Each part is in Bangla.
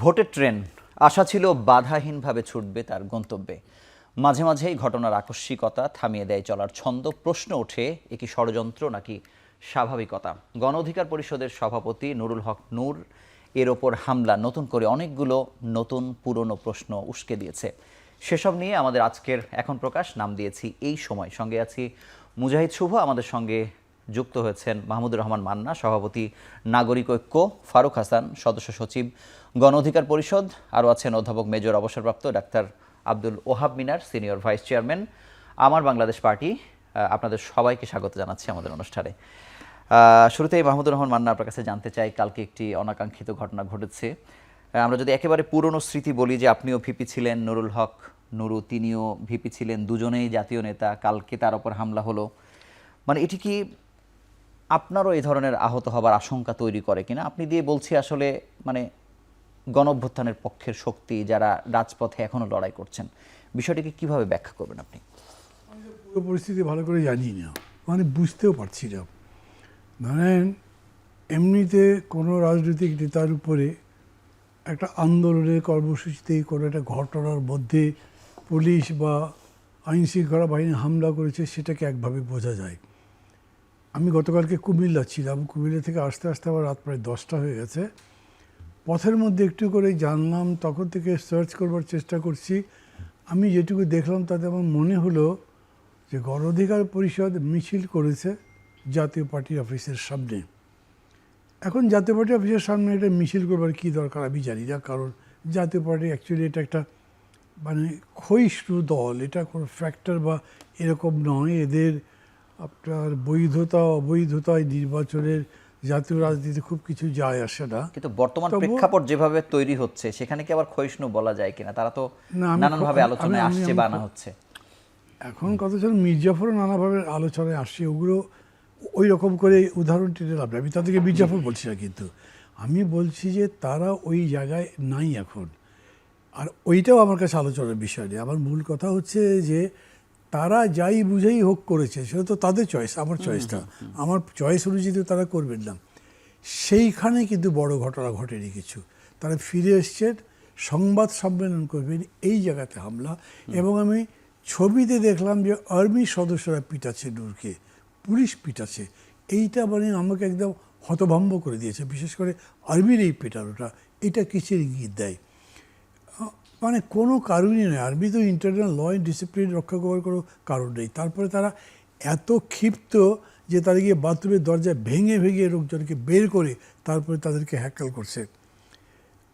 ভোটের ট্রেন আশা ছিল বাধাহীনভাবে ছুটবে তার গন্তব্যে। মাঝে মাঝেই ঘটনার আকস্মিকতা থামিয়ে দেয় চলার ছন্দ। প্রশ্ন ওঠে, এ কি ষড়যন্ত্র নাকি স্বাভাবিকতা? গণ অধিকার পরিষদের সভাপতি নুরুল হক নূর এর ওপর হামলা নতুন করে অনেকগুলো নতুন পুরনো প্রশ্ন উস্কে দিয়েছে। সেসব নিয়ে আমাদের আজকের এখন প্রকাশ নাম দিয়েছি এই সময়। সঙ্গে আছি মুজাহিদ শুভ, আমাদের সঙ্গে যুক্ত হয়েছেন মাহমুদুর রহমান মান্না, সভাপতি নাগরিক ঐক্য, ফারুক হাসান, সদস্য সচিব গণ অধিকার পরিষদ, আরও আছেন অধ্যাপক মেজর অবসরপ্রাপ্ত ডাক্তার আব্দুল ওহাব মিনার, সিনিয়র ভাইস চেয়ারম্যান আমার বাংলাদেশ পার্টি। আপনাদের সবাইকে স্বাগত জানাচ্ছি আমাদের অনুষ্ঠানে। শুরুতেই মাহমুদুর রহমান মান্না, আপনার কাছে জানতে চাই, কালকে একটি অনাকাঙ্ক্ষিত ঘটনা ঘটেছে। আমরা যদি একেবারে পুরনো স্মৃতি বলি, যে আপনিও ভিপি ছিলেন, নুরুল হক নুরু তিনিও ভিপি ছিলেন, দুজনেই জাতীয় নেতা। কালকে তার ওপর হামলা হলো, মানে এটি কি আপনারও এই ধরনের আহত হবার আশঙ্কা তৈরি করে কিনা? আপনি দিয়ে বলছি আসলে মানে গণঅভ্যুত্থানের পক্ষের শক্তি যারা রাজপথে এখনো লড়াই করছেন, বিষয়টিকে কিভাবে ব্যাখ্যা করবেন আপনি? পুরো পরিস্থিতি ভালো করে জানি না, মানে বুঝতেও পারছি না। ধরেন এমনিতে কোনো রাজনৈতিক নেতার উপরে একটা আন্দোলনের কর্মসূচিতে কোনো একটা ঘটনার মধ্যে পুলিশ বা আইন শৃঙ্খলা বাহিনী হামলা করেছে, সেটাকে একভাবে বোঝা যায়। আমি গতকালকে কুমিল্লা ছিলাম, কুমিল্লা থেকে আসতে আসতে আবার রাত প্রায় 10টা হয়ে গেছে। পথের মধ্যে একটু করে জানলাম, তখন থেকে সার্চ করবার চেষ্টা করছি। আমি যেটুকু দেখলাম তাতে আমার মনে হলো যে গণ অধিকার পরিষদ মিছিল করেছে জাতীয় পার্টি অফিসের সামনে। এখন জাতীয় পার্টি অফিসের সামনে এটা মিছিল করবার কী দরকার আমি জানি না, কারণ জাতীয় পার্টি অ্যাকচুয়ালি এটা একটা মানে ক্ষয়িষ্ণু দল, এটা কোনো ফ্যাক্টর বা এরকম নয়। এদের আপনার বৈধতা অবৈধতায় নির্বাচনের জাতীয় রাজনীতিতে খুব কিছু যায় আসে না। কিন্তু বর্তমান প্রেক্ষাপট যেভাবে তৈরি হচ্ছে, সেখানে কি আবার ক্ষয়িষ্ণু বলা যায় কিনা? তারা তো নানানভাবে আলোচনায় আসছে বা আনা হচ্ছে। এখন কথা ছিল মির্জাফরও নানাভাবে আলোচনায় আসছে, ওগুলো ওই রকম করে উদাহরণ টেনে লাভ। আমি তাদেরকে মির্জাফর বলছি না, কিন্তু আমি বলছি যে তারা ওই জায়গায় নাই এখন। আর ওইটাও আমার কাছে আলোচনার বিষয় নেই। আমার মূল কথা হচ্ছে যে তারা যাই বুঝেই হোক করেছে, সেটা তো তাদের চয়েস, আমার চয়েসটা, আমার চয়েস অনুযায়ী তো তারা করবেন না। সেইখানে কিন্তু বড় ঘটনা ঘটেনি কিছু। তারা ফিরে এসছেন, সংবাদ সম্মেলন করবেন, এই জায়গাতে হামলা। এবং আমি ছবিতে দেখলাম যে আর্মি সদস্যরা পিটাচ্ছে নূরকে, পুলিশ পিটাচ্ছে। এইটা মানে আমাকে একদম হতভম্ব করে দিয়েছে, বিশেষ করে আর্মির এই পেটানোটা। এটা কিসের ইঙ্গিত দেয়? মানে কোনো কারণই নেই। আর্মি তো ইন্টারনাল ল অ্যান্ড ডিসিপ্লিন রক্ষা করার কোনো কারণ নেই। তারপরে তারা এত ক্ষিপ্ত যে তারা গিয়ে বাথরুমের দরজা ভেঙে ভেঙে লোকজনকে বের করে তারপরে তাদেরকে হ্যাকল করছে।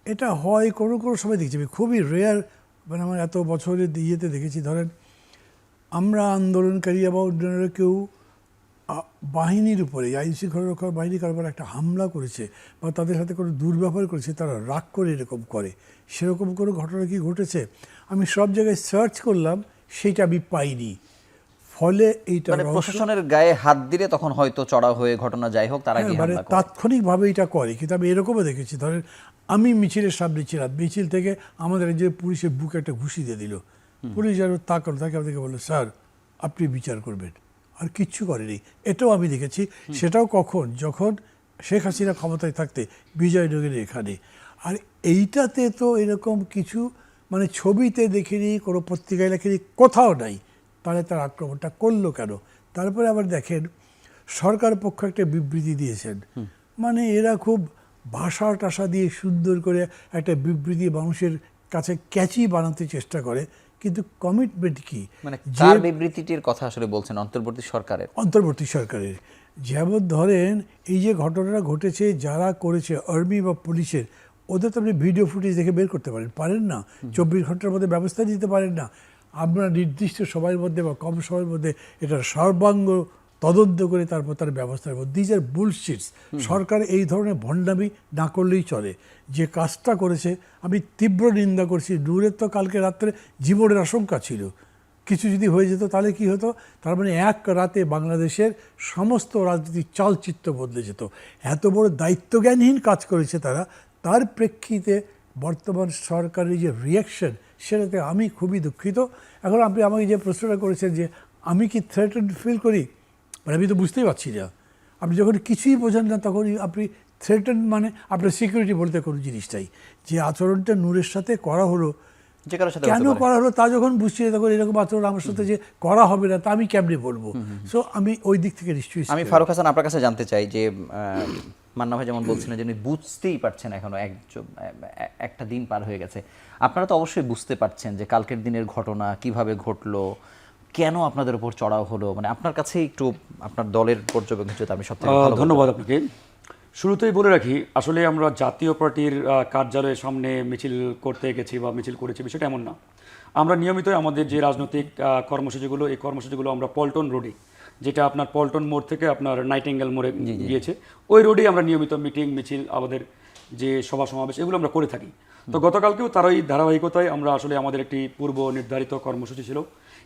এটা হয় কোনো কোনো সময় দেখছি, আমি খুবই রেয়ার, মানে আমার এত বছরের ইয়েতে দেখেছি। ধরেন আমরা আন্দোলনকারী বা অন্যান্যরা কেউ বাহিনীর উপরে, আইন শৃঙ্খলা রক্ষার বাহিনী কারবার একটা হামলা করেছে বা তাদের সাথে কোনো দুর্ব্যবহার করেছে, তারা রাগ করে এরকম করে, সেরকম কোনো ঘটনা কি ঘটেছে? আমি সব জায়গায় সার্চ করলাম, সেইটা আমি পাইনি। ফলে এইটা প্রশাসনের গায়ে হাত দিলে তখন হয়তো চড়া হয়ে ঘটনা যাই হোক, তারা মানে তাৎক্ষণিকভাবে এটা করে। কিন্তু আমি এরকমও দেখেছি, ধরেন আমি মিছিলের সামনে ছিলাম, মিছিল থেকে আমাদের যে পুলিশের বুকে একটা ঘুষি দিয়ে দিল। পুলিশ যেন তাকালো, তাকে আমাদেরকে বললো, স্যার আপনি বিচার করবেন, আর কিচ্ছু করেনি। এটাও আমি দেখেছি। সেটাও কখন? যখন শেখ হাসিনা ক্ষমতায় থাকতে বিজয়নগরের এখানে। আর এইটাতে তো এরকম কিছু মানে ছবিতে দেখিনি, কোনো পত্রিকায় লেখেনি, কোথাও নাই। তাহলে তার আক্রমণটা করলো কেন? তারপরে আবার দেখেন সরকার পক্ষ একটা বিবৃতি দিয়েছেন, মানে এরা খুব ভাষা টাষা দিয়ে সুন্দর করে একটা বিবৃতি মানুষের কাছে ক্যাচি বানাতে চেষ্টা করে, কিন্তু কমিটমেন্ট কি? মানে যে বিবৃতিটির কথা আসলে বলছেন অন্তর্বর্তী সরকারের। যেমন ধরেন এই যে ঘটনাটা ঘটেছে, যারা করেছে আর্মি বা পুলিশের, ওদের তো আপনি ভিডিও ফুটেজ দেখে বের করতে পারেন না। 24 ঘন্টার মধ্যে ব্যবস্থা দিতে পারেন না। আমরা নির্দিষ্ট সময়ের মধ্যে বা কম সময়ের মধ্যে এটার সর্বাঙ্গ তদন্ত করে তারপর তার ব্যবস্থা নেব। These are bullshits. সরকার এই ধরনের ভণ্ডামি না করলেই চলে। যে কাজটা করেছে আমি তীব্র নিন্দা করছি। নূরের তো কালকে রাত্রে জীবনের আশঙ্কা ছিল, কিছু যদি হয়ে যেত তাহলে কি হতো? তার মানে এক রাতে বাংলাদেশের সমস্ত রাজনীতির চালচিত্র বদলে যেত। এত বড় দায়িত্বজ্ঞানহীন কাজ করেছে তারা। তার প্রেক্ষিতে বর্তমান সরকারের যে রিয়াকশন, সেটাতে আমি খুবই দুঃখিত। এখন আপনি আমাকে যে প্রশ্নটা করেছেন যে আমি কি থ্রেটেন্ড ফিল করি, মানে আমি তো বুঝতেই পারছি না। আপনি যখন কিছুই বোঝেন না, তখন আপনি থ্রেটেন মানে আপনার সিকিউরিটি বলতে কোনো জিনিসটাই, যে আচরণটা নূরের সাথে করা হলো, যে কারোর সাথে কেন হতে পারে। করা হলো তা যখন বুঝছি, তখন এরকম আচরণ আমার সাথে যে করা হবে না তা আমি কেমনে বলবো। সো আমি ওই দিক থেকে নিশ্চয়ই আমি ফারুক হাসান আপনার কাছে জানতে চাই যে মান্না ভাই যেমন বলছিলেন যে উনি বুঝতেই পারছেন এখনো একটা দিন পার হয়ে গেছে, আপনারা তো অবশ্যই বুঝতে পারছেন যে কালকের দিনের ঘটনা কিভাবে ঘটলো, কেন আপনাদের উপর চড়াও হলো, মানে আপনার কাছে একটু আপনার দলের পর্যবেক্ষণ যেটা আমি সবথেকে ভালো বলতে ধন্যবাদ আপনাকে। শুরুতেই বলে রাখি, আসলে আমরা জাতীয় পার্টির কার্যালয়ের সামনে মিছিল করতে গেছি বা মিছিল করেছি বিষয়টা এমন না। আমরা নিয়মিতই আমাদের যে রাজনৈতিক কর্মসূচিগুলো, এই কর্মসূচিগুলো আমরা পল্টন রোডে, যেটা আপনার পল্টন মোড় থেকে আপনার নাইটিঙ্গেল মোড়ে গিয়েছে, ওই রোডেই আমরা নিয়মিত মিটিং মিছিল, আমাদের যে সভা সমাবেশ এগুলো আমরা করে থাকি। তো গতকালকেও তার ওই ধারাবাহিকতায় আমরা আসলে আমাদের একটি পূর্ব নির্ধারিত কর্মসূচি ছিল,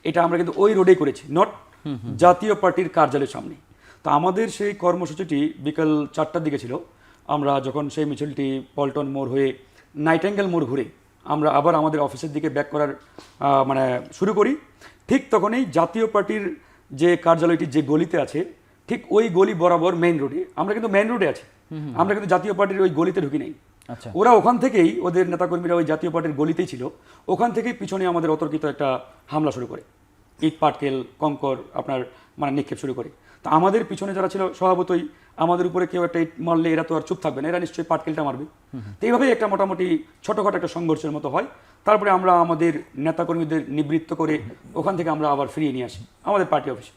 এটা আমরা কিন্তু ওই রোডেই করেছি, নট জাতীয় পার্টির কার্যালয়ের সামনে। তো আমাদের সেই কর্মসূচিটি বিকাল 4টার দিকে ছিল। আমরা যখন সেই মিছিলটি পল্টন মোড় হয়ে নাইটিঙ্গেল মোড় ঘুরে আমরা আবার আমাদের অফিসের দিকে ব্যাক করার মানে শুরু করি, ঠিক তখনই জাতীয় পার্টির যে কার্যালয়টি যে গলিতে আছে, ঠিক ওই গলি বরাবর মেইন রোডে, আমরা কিন্তু মেইন রোডে আছি, আমরা কিন্তু জাতীয় পার্টির ওই গলিতে ঢুকি নাই। আচ্ছা। ওরা ওখান থেকেই, ওদের নেতাকর্মীরা ওই জাতীয় পার্টির গলিতেই ছিল, ওখান থেকেই পিছনে আমাদের অতর্কিত একটা হামলা শুরু করে, ইট পাটকেল কঙ্কর আপনার মানে নিক্ষেপ শুরু করে। তো আমাদের পিছনে যারা ছিল, স্বভাবতই আমাদের উপরে কেউ একটা ইট মারলে এরা তো আর চুপ থাকবে না, এরা নিশ্চয়ই পাটকেলটা মারবে। তো এইভাবেই একটা মোটামুটি ছোটখাটো একটা সংঘর্ষের মতো হয়। তারপরে আমরা আমাদের নেতাকর্মীদের নিবৃত্ত করে ওখান থেকে আমরা আবার ফিরিয়ে নিয়ে আসি আমাদের পার্টি অফিসে।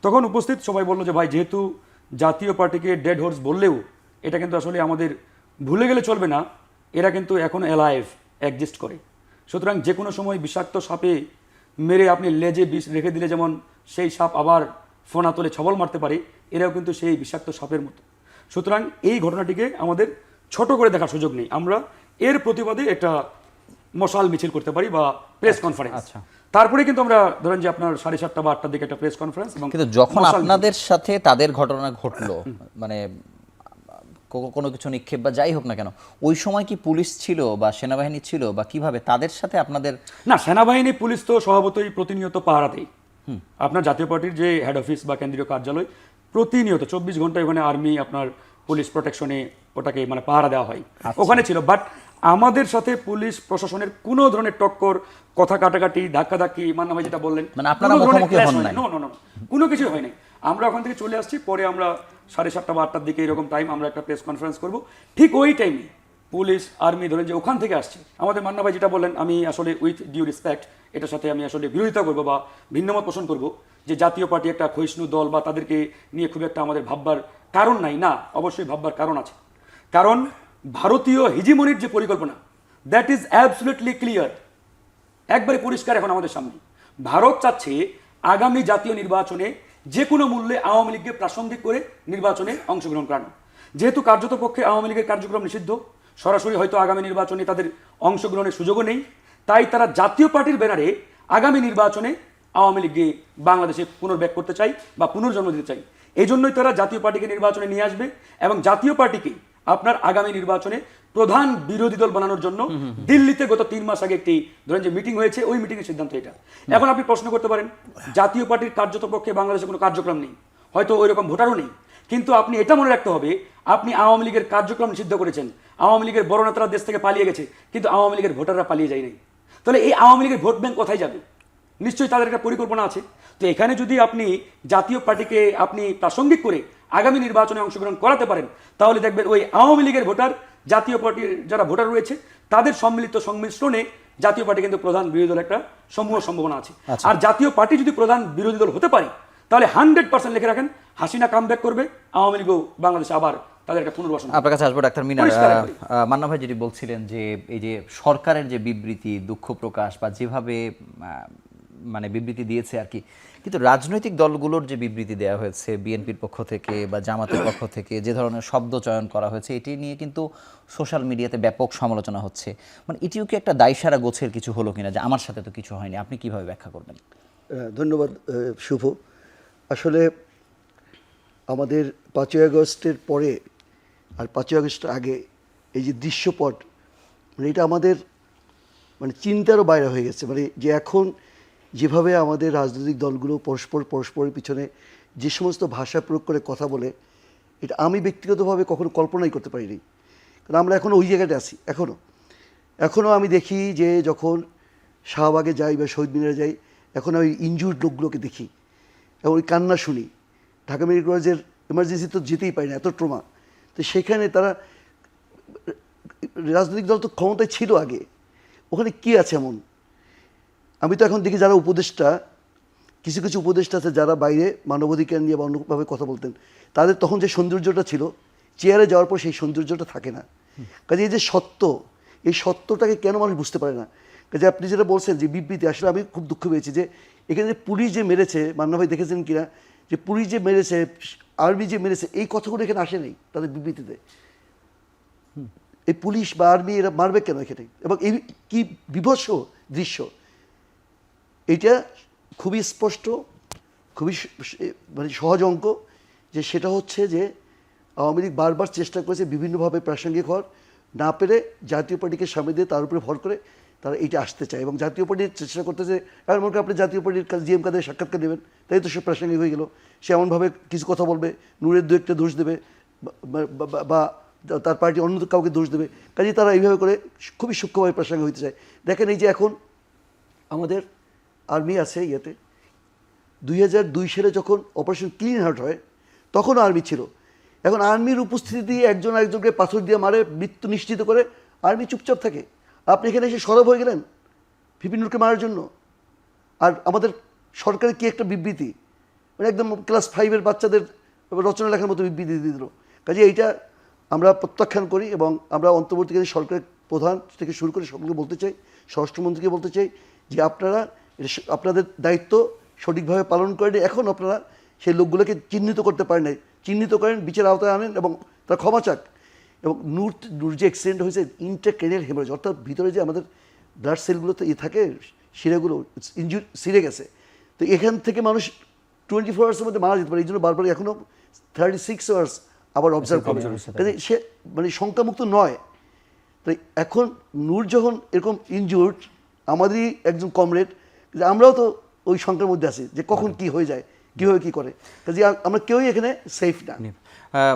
তখন উপস্থিত সবাই বললো যে ভাই, যেহেতু জাতীয় পার্টিকে ডেড হর্স বললেও এটা কিন্তু আসলে আমাদের ভুলে গেলে চলবে না, এরা কিন্তু এখনো অ্যালাইভ এক্সিস্ট করে। সুতরাং যে কোনো সময় বিষাক্ত সাপে মেরে আপনি লেজে বিষ রেখে দিলে যেমন সেই সাপ আবার ফোনা তোলে ছবল মারতে পারে, এরাও কিন্তু সেই বিষাক্ত সাপের মতো। সুতরাং এই ঘটনাটিকে আমাদের ছোট করে দেখার সুযোগ নেই, আমরা এর প্রতিবাদে একটা মশাল মিছিল করতে পারি বা প্রেস কনফারেন্স। আচ্ছা। তারপরে কিন্তু আমরা ধরেন যে আপনার 7:30 বা 8টার দিকে একটা প্রেস কনফারেন্স, এবং কিন্তু যখন মশাল মিছিল। আপনাদের সাথে তাদের ঘটনা ঘটলো, মানে কোনো কিছু নিক্ষেপ বা যাই হোক না কেন, ওই সময় কি পুলিশ ছিল বা সেনাবাহিনী ছিল, বা কিভাবে তাদের সাথে আপনাদের? না, সেনাবাহিনী পুলিশ তো স্বভাবতই প্রতিনিয়ত পাহারাতেই। আপনার জাতীয় পার্টির যে হেড অফিস বা কেন্দ্রীয় কার্যালয়, প্রতিনিয়ত 24 ঘন্টায় ওখানে আর্মি আপনার পুলিশ প্রোটেকশনে ওটাকে মানে পাহারা দেওয়া হয়, ওখানে ছিল। বাট আমাদের সাথে পুলিশ প্রশাসনের কোনো ধরনের টক্কর, কথা কাটাকাটি, ধাক্কাধাক্কি, মানে ভাই যেটা বললেন, মানে আপনারা কোনো ধরনের মুখোমুখি clash হন হয়নি। নাই? No, no, no, no, কোনো কিছু হয় নাই। আমরা ওখান থেকে চলে আসছি, পরে আমরা 7:30 বা 8টার দিকে এরকম টাইম আমরা একটা প্রেস কনফারেন্স করব। ঠিক ওই টাইমে পুলিশ আর্মি ধরেন যে ওখান থেকে আসছে, আমাদের মান্না ভাই যেটা বললেন, আমি আসলে উইথ ডিউ রেসপেক্ট এটার সাথে আমি আসলে বিরোধিতা করবো বা ভিন্নমত পোষণ করব যে জাতীয় পার্টি একটা ক্ষয়িষ্ণু দল বা তাদেরকে নিয়ে খুব একটা আমাদের ভাববার কারণ নাই। না, অবশ্যই ভাববার কারণ আছে, কারণ ভারতীয় হিজিমনির যে পরিকল্পনা, দ্যাট ইজ অ্যাবসলিউটলি ক্লিয়ার, একবারে পরিষ্কার এখন আমাদের সামনে। ভারত চাচ্ছে আগামী জাতীয় নির্বাচনে যে কোনো মূল্যে আওয়ামী লীগকে প্রাসঙ্গিক করে নির্বাচনে অংশগ্রহণ করানো। যেহেতু কার্যত পক্ষে আওয়ামী লীগের কার্যক্রম নিষিদ্ধ, সরাসরি হয়তো আগামী নির্বাচনে তাদের অংশগ্রহণের সুযোগও নেই, তাই তারা জাতীয় পার্টির ব্যানারে আগামী নির্বাচনে আওয়ামী লীগকে বাংলাদেশে পুনর্ব্যাক করতে চাই বা পুনর্জন্ম দিতে চাই। এই জন্যই তারা জাতীয় পার্টিকে নির্বাচনে নিয়ে আসবে এবং জাতীয় পার্টিকে আপনার আগামী নির্বাচনে প্রধান বিরোধী দল বানানোর জন্য দিল্লিতে গত 3 মাস আগে একটি ধরেন যে মিটিং হয়েছে, ওই মিটিং এর সিদ্ধান্ত এটা। এখন আপনি প্রশ্ন করতে পারেন, জাতীয় পার্টির কার্যত পক্ষে বাংলাদেশে কোনো কার্যক্রম নেই, হয়তো ওই রকম ভোটারও নেই, কিন্তু আপনি এটা মনে রাখতে হবে, আপনি আওয়ামী লীগের কার্যক্রম নিষিদ্ধ করেছেন, আওয়ামী লীগের বড় নেতারা দেশ থেকে পালিয়ে গেছে, কিন্তু আওয়ামী লীগের ভোটাররা পালিয়ে যায় নাই। তাহলে এই আওয়ামী লীগের ভোট ব্যাংক কোথায় যাবে? নিশ্চয়ই তাদের একটা পরিকল্পনা আছে। তো এখানে যদি আপনি জাতীয় পার্টিকে আপনি প্রাসঙ্গিক করে আগামী নির্বাচনে অংশগ্রহণ করাতে পারেন, তাহলে দেখবেন ওই আওয়ামী লীগের ভোটার, জাতীয় পার্টির যারা ভোটার রয়েছে, তাদের সম্মিলিত সংমিশ্রণে জাতীয় পার্টি কিন্তু প্রধান বিরোধী দল একটা সমূহ সম্ভাবনা আছে। আর জাতীয় পার্টি যদি প্রধান বিরোধী দল হতে পারে, তাহলে 100% লিখে রাখেন, হাসিনা কামব্যাক করবে, আওয়ামী লীগও বাংলাদেশে আবার তাদের একটা পুনর্বাসন। আপনার কাছে আসবো ডাক্তার মিনার। পরিষ্কার একবারে। মান্না ভাই যেটি বলছিলেন যে এই যে সরকারের যে বিবৃতি, দুঃখ প্রকাশ বা যেভাবে মানে বিবৃতি দিয়েছে আর কি, কিন্তু রাজনৈতিক দলগুলোর যে বিবৃতি দেওয়া হয়েছে বিএনপির পক্ষ থেকে বা জামাতের পক্ষ থেকে, যে ধরনের শব্দ চয়ন করা হয়েছে, এটি নিয়ে কিন্তু সোশ্যাল মিডিয়াতে ব্যাপক সমালোচনা হচ্ছে। মানে এটিও কি একটা দায়সারা গোছের কিছু হলো কিনা, যে আমার সাথে তো কিছু হয়নি? আপনি কিভাবে ব্যাখ্যা করবেন? ধন্যবাদ শুভ। আসলে আমাদের 5ই আগস্টের পরে আর 5ই আগস্টের আগে এই যে দৃশ্যপট, মানে এটা আমাদের মানে চিন্তারও বাইরে হয়ে গেছে। মানে যে এখন যেভাবে আমাদের রাজনৈতিক দলগুলো পরস্পরের পিছনে যে সমস্ত ভাষা প্রয়োগ করে কথা বলে, এটা আমি ব্যক্তিগতভাবে কখনো কল্পনাই করতে পারিনি, কারণ আমরা এখনও ওই জায়গাটা আছি। এখনও আমি দেখি যে যখন শাহবাগে যাই বা শহীদ মিনারে যাই, এখন ওই ইনজুর্ড লোকগুলোকে দেখি এবং ওই কান্না শুনি। ঢাকা মেডিকেল কলেজের এমার্জেন্সি তো যেতেই পারি না, এত ট্রমা। তো সেখানে তারা, রাজনৈতিক দল তো ক্ষমতায় ছিল আগে, ওখানে কি আছে এমন? আমি তো এখন দেখি যারা উপদেষ্টা, কিছু কিছু উপদেষ্টা আছে যারা বাইরে মানবাধিকার নিয়ে বা অন্যভাবে কথা বলতেন, তাদের তখন যে সৌন্দর্যটা ছিল, চেয়ারে যাওয়ার পর সেই সৌন্দর্যটা থাকে না। কাজে এই যে সত্য, এই সত্যটাকে কেন মানুষ বুঝতে পারে না? কাজে আপনি যেটা বলছেন যে বিবৃতি, আসলে আমি খুব দুঃখ পেয়েছি যে এখানে যে পুলিশ যে মেরেছে, মান্না ভাই দেখেছেন কিনা, যে পুলিশ যে মেরেছে, আর্মি যে মেরেছে, এই কথাগুলো এখানে আসে নাই তাদের বিবৃতিতে। এই পুলিশ বা আর্মি এরা মারবে কেন এখানে? এবং এই কি বিভৎস দৃশ্য, এটা খুবই স্পষ্ট, খুবই মানে সহজ অঙ্ক, যে সেটা হচ্ছে যে আওয়ামী লীগ বারবার চেষ্টা করেছে বিভিন্নভাবে প্রাসঙ্গিক হওয়ার, না পেরে জাতীয় পার্টিকে সামনে দিয়ে তার উপরে ভর করে তারা এইটা আসতে চায়। এবং জাতীয় পার্টির চেষ্টা করতেছে, এমন মনে করেন আপনি জাতীয় পার্টির জিএম কাদের সাক্ষাৎকার দেবেন, তাই তো সে প্রাসঙ্গিক হয়ে গেল। সে এমনভাবে কিছু কথা বলবে, নূরের দু একটা দোষ দেবে বা তার পার্টি অন্য কাউকে দোষ দেবে। কাজেই তারা এইভাবে করে খুবই সূক্ষ্মভাবে প্রাসঙ্গিক হইতে চায়। দেখেন এই যে এখন আমাদের আর্মি আছে ইয়েতে, 2002 সালে যখন অপারেশন ক্লিন হার্ট হয়, তখনও আর্মি ছিল। এখন আর্মির উপস্থিতি দিয়ে একজন আরেকজনকে পাথর দিয়ে মারে, মৃত্যু নিশ্চিত করে, আর্মি চুপচাপ থাকে। আপনি এখানে এসে সরব হয়ে গেলেন ভিপিনুরকে মারার জন্য। আর আমাদের সরকারের কি একটা বিবৃতি, মানে একদম ক্লাস 5-এর বাচ্চাদের রচনা লেখার মতো বিবৃতি দিয়ে দিল। কাজে এইটা আমরা প্রত্যাখ্যান করি এবং আমরা অন্তর্বর্তীকালীন সরকারের প্রধান থেকে শুরু করে সকলকে বলতে চাই, স্বরাষ্ট্রমন্ত্রীকে বলতে চাই যে আপনারা আপনাদের দায়িত্ব সঠিকভাবে পালন করেন। এখন আপনারা সেই লোকগুলোকে চিহ্নিত করতে পারেন নাই, চিহ্নিত করেন, বিচার আওতায় আনেন এবং তারা ক্ষমা চাক। এবং নূর যে অ্যাক্সিডেন্ট হয়েছে, ইন্ট্রাক্রেনিয়াল হেমারেজ, অর্থাৎ ভিতরে যে আমাদের ব্লাড সেলগুলোতে থাকে, শিরাগুলো সিরে গেছে। তো এখান থেকে মানুষ 24 আওয়ার্সের মধ্যে মারা যেতে পারে। এই জন্য বারবার এখনও 36 আওয়ার্স আবার অবজার্ভ করে। কাজে সে মানে সংখ্যামুক্ত নয়। তো এখন নূর যখন এরকম ইনজুর্ড, আমাদেরই একজন কমরেড, আমরাও তো ওই সংখ্যার মধ্যে আছি যে কখন কি হয়ে যায়, কীভাবে কী করে। কাজে আমরা কেউই এখানে সেফ না।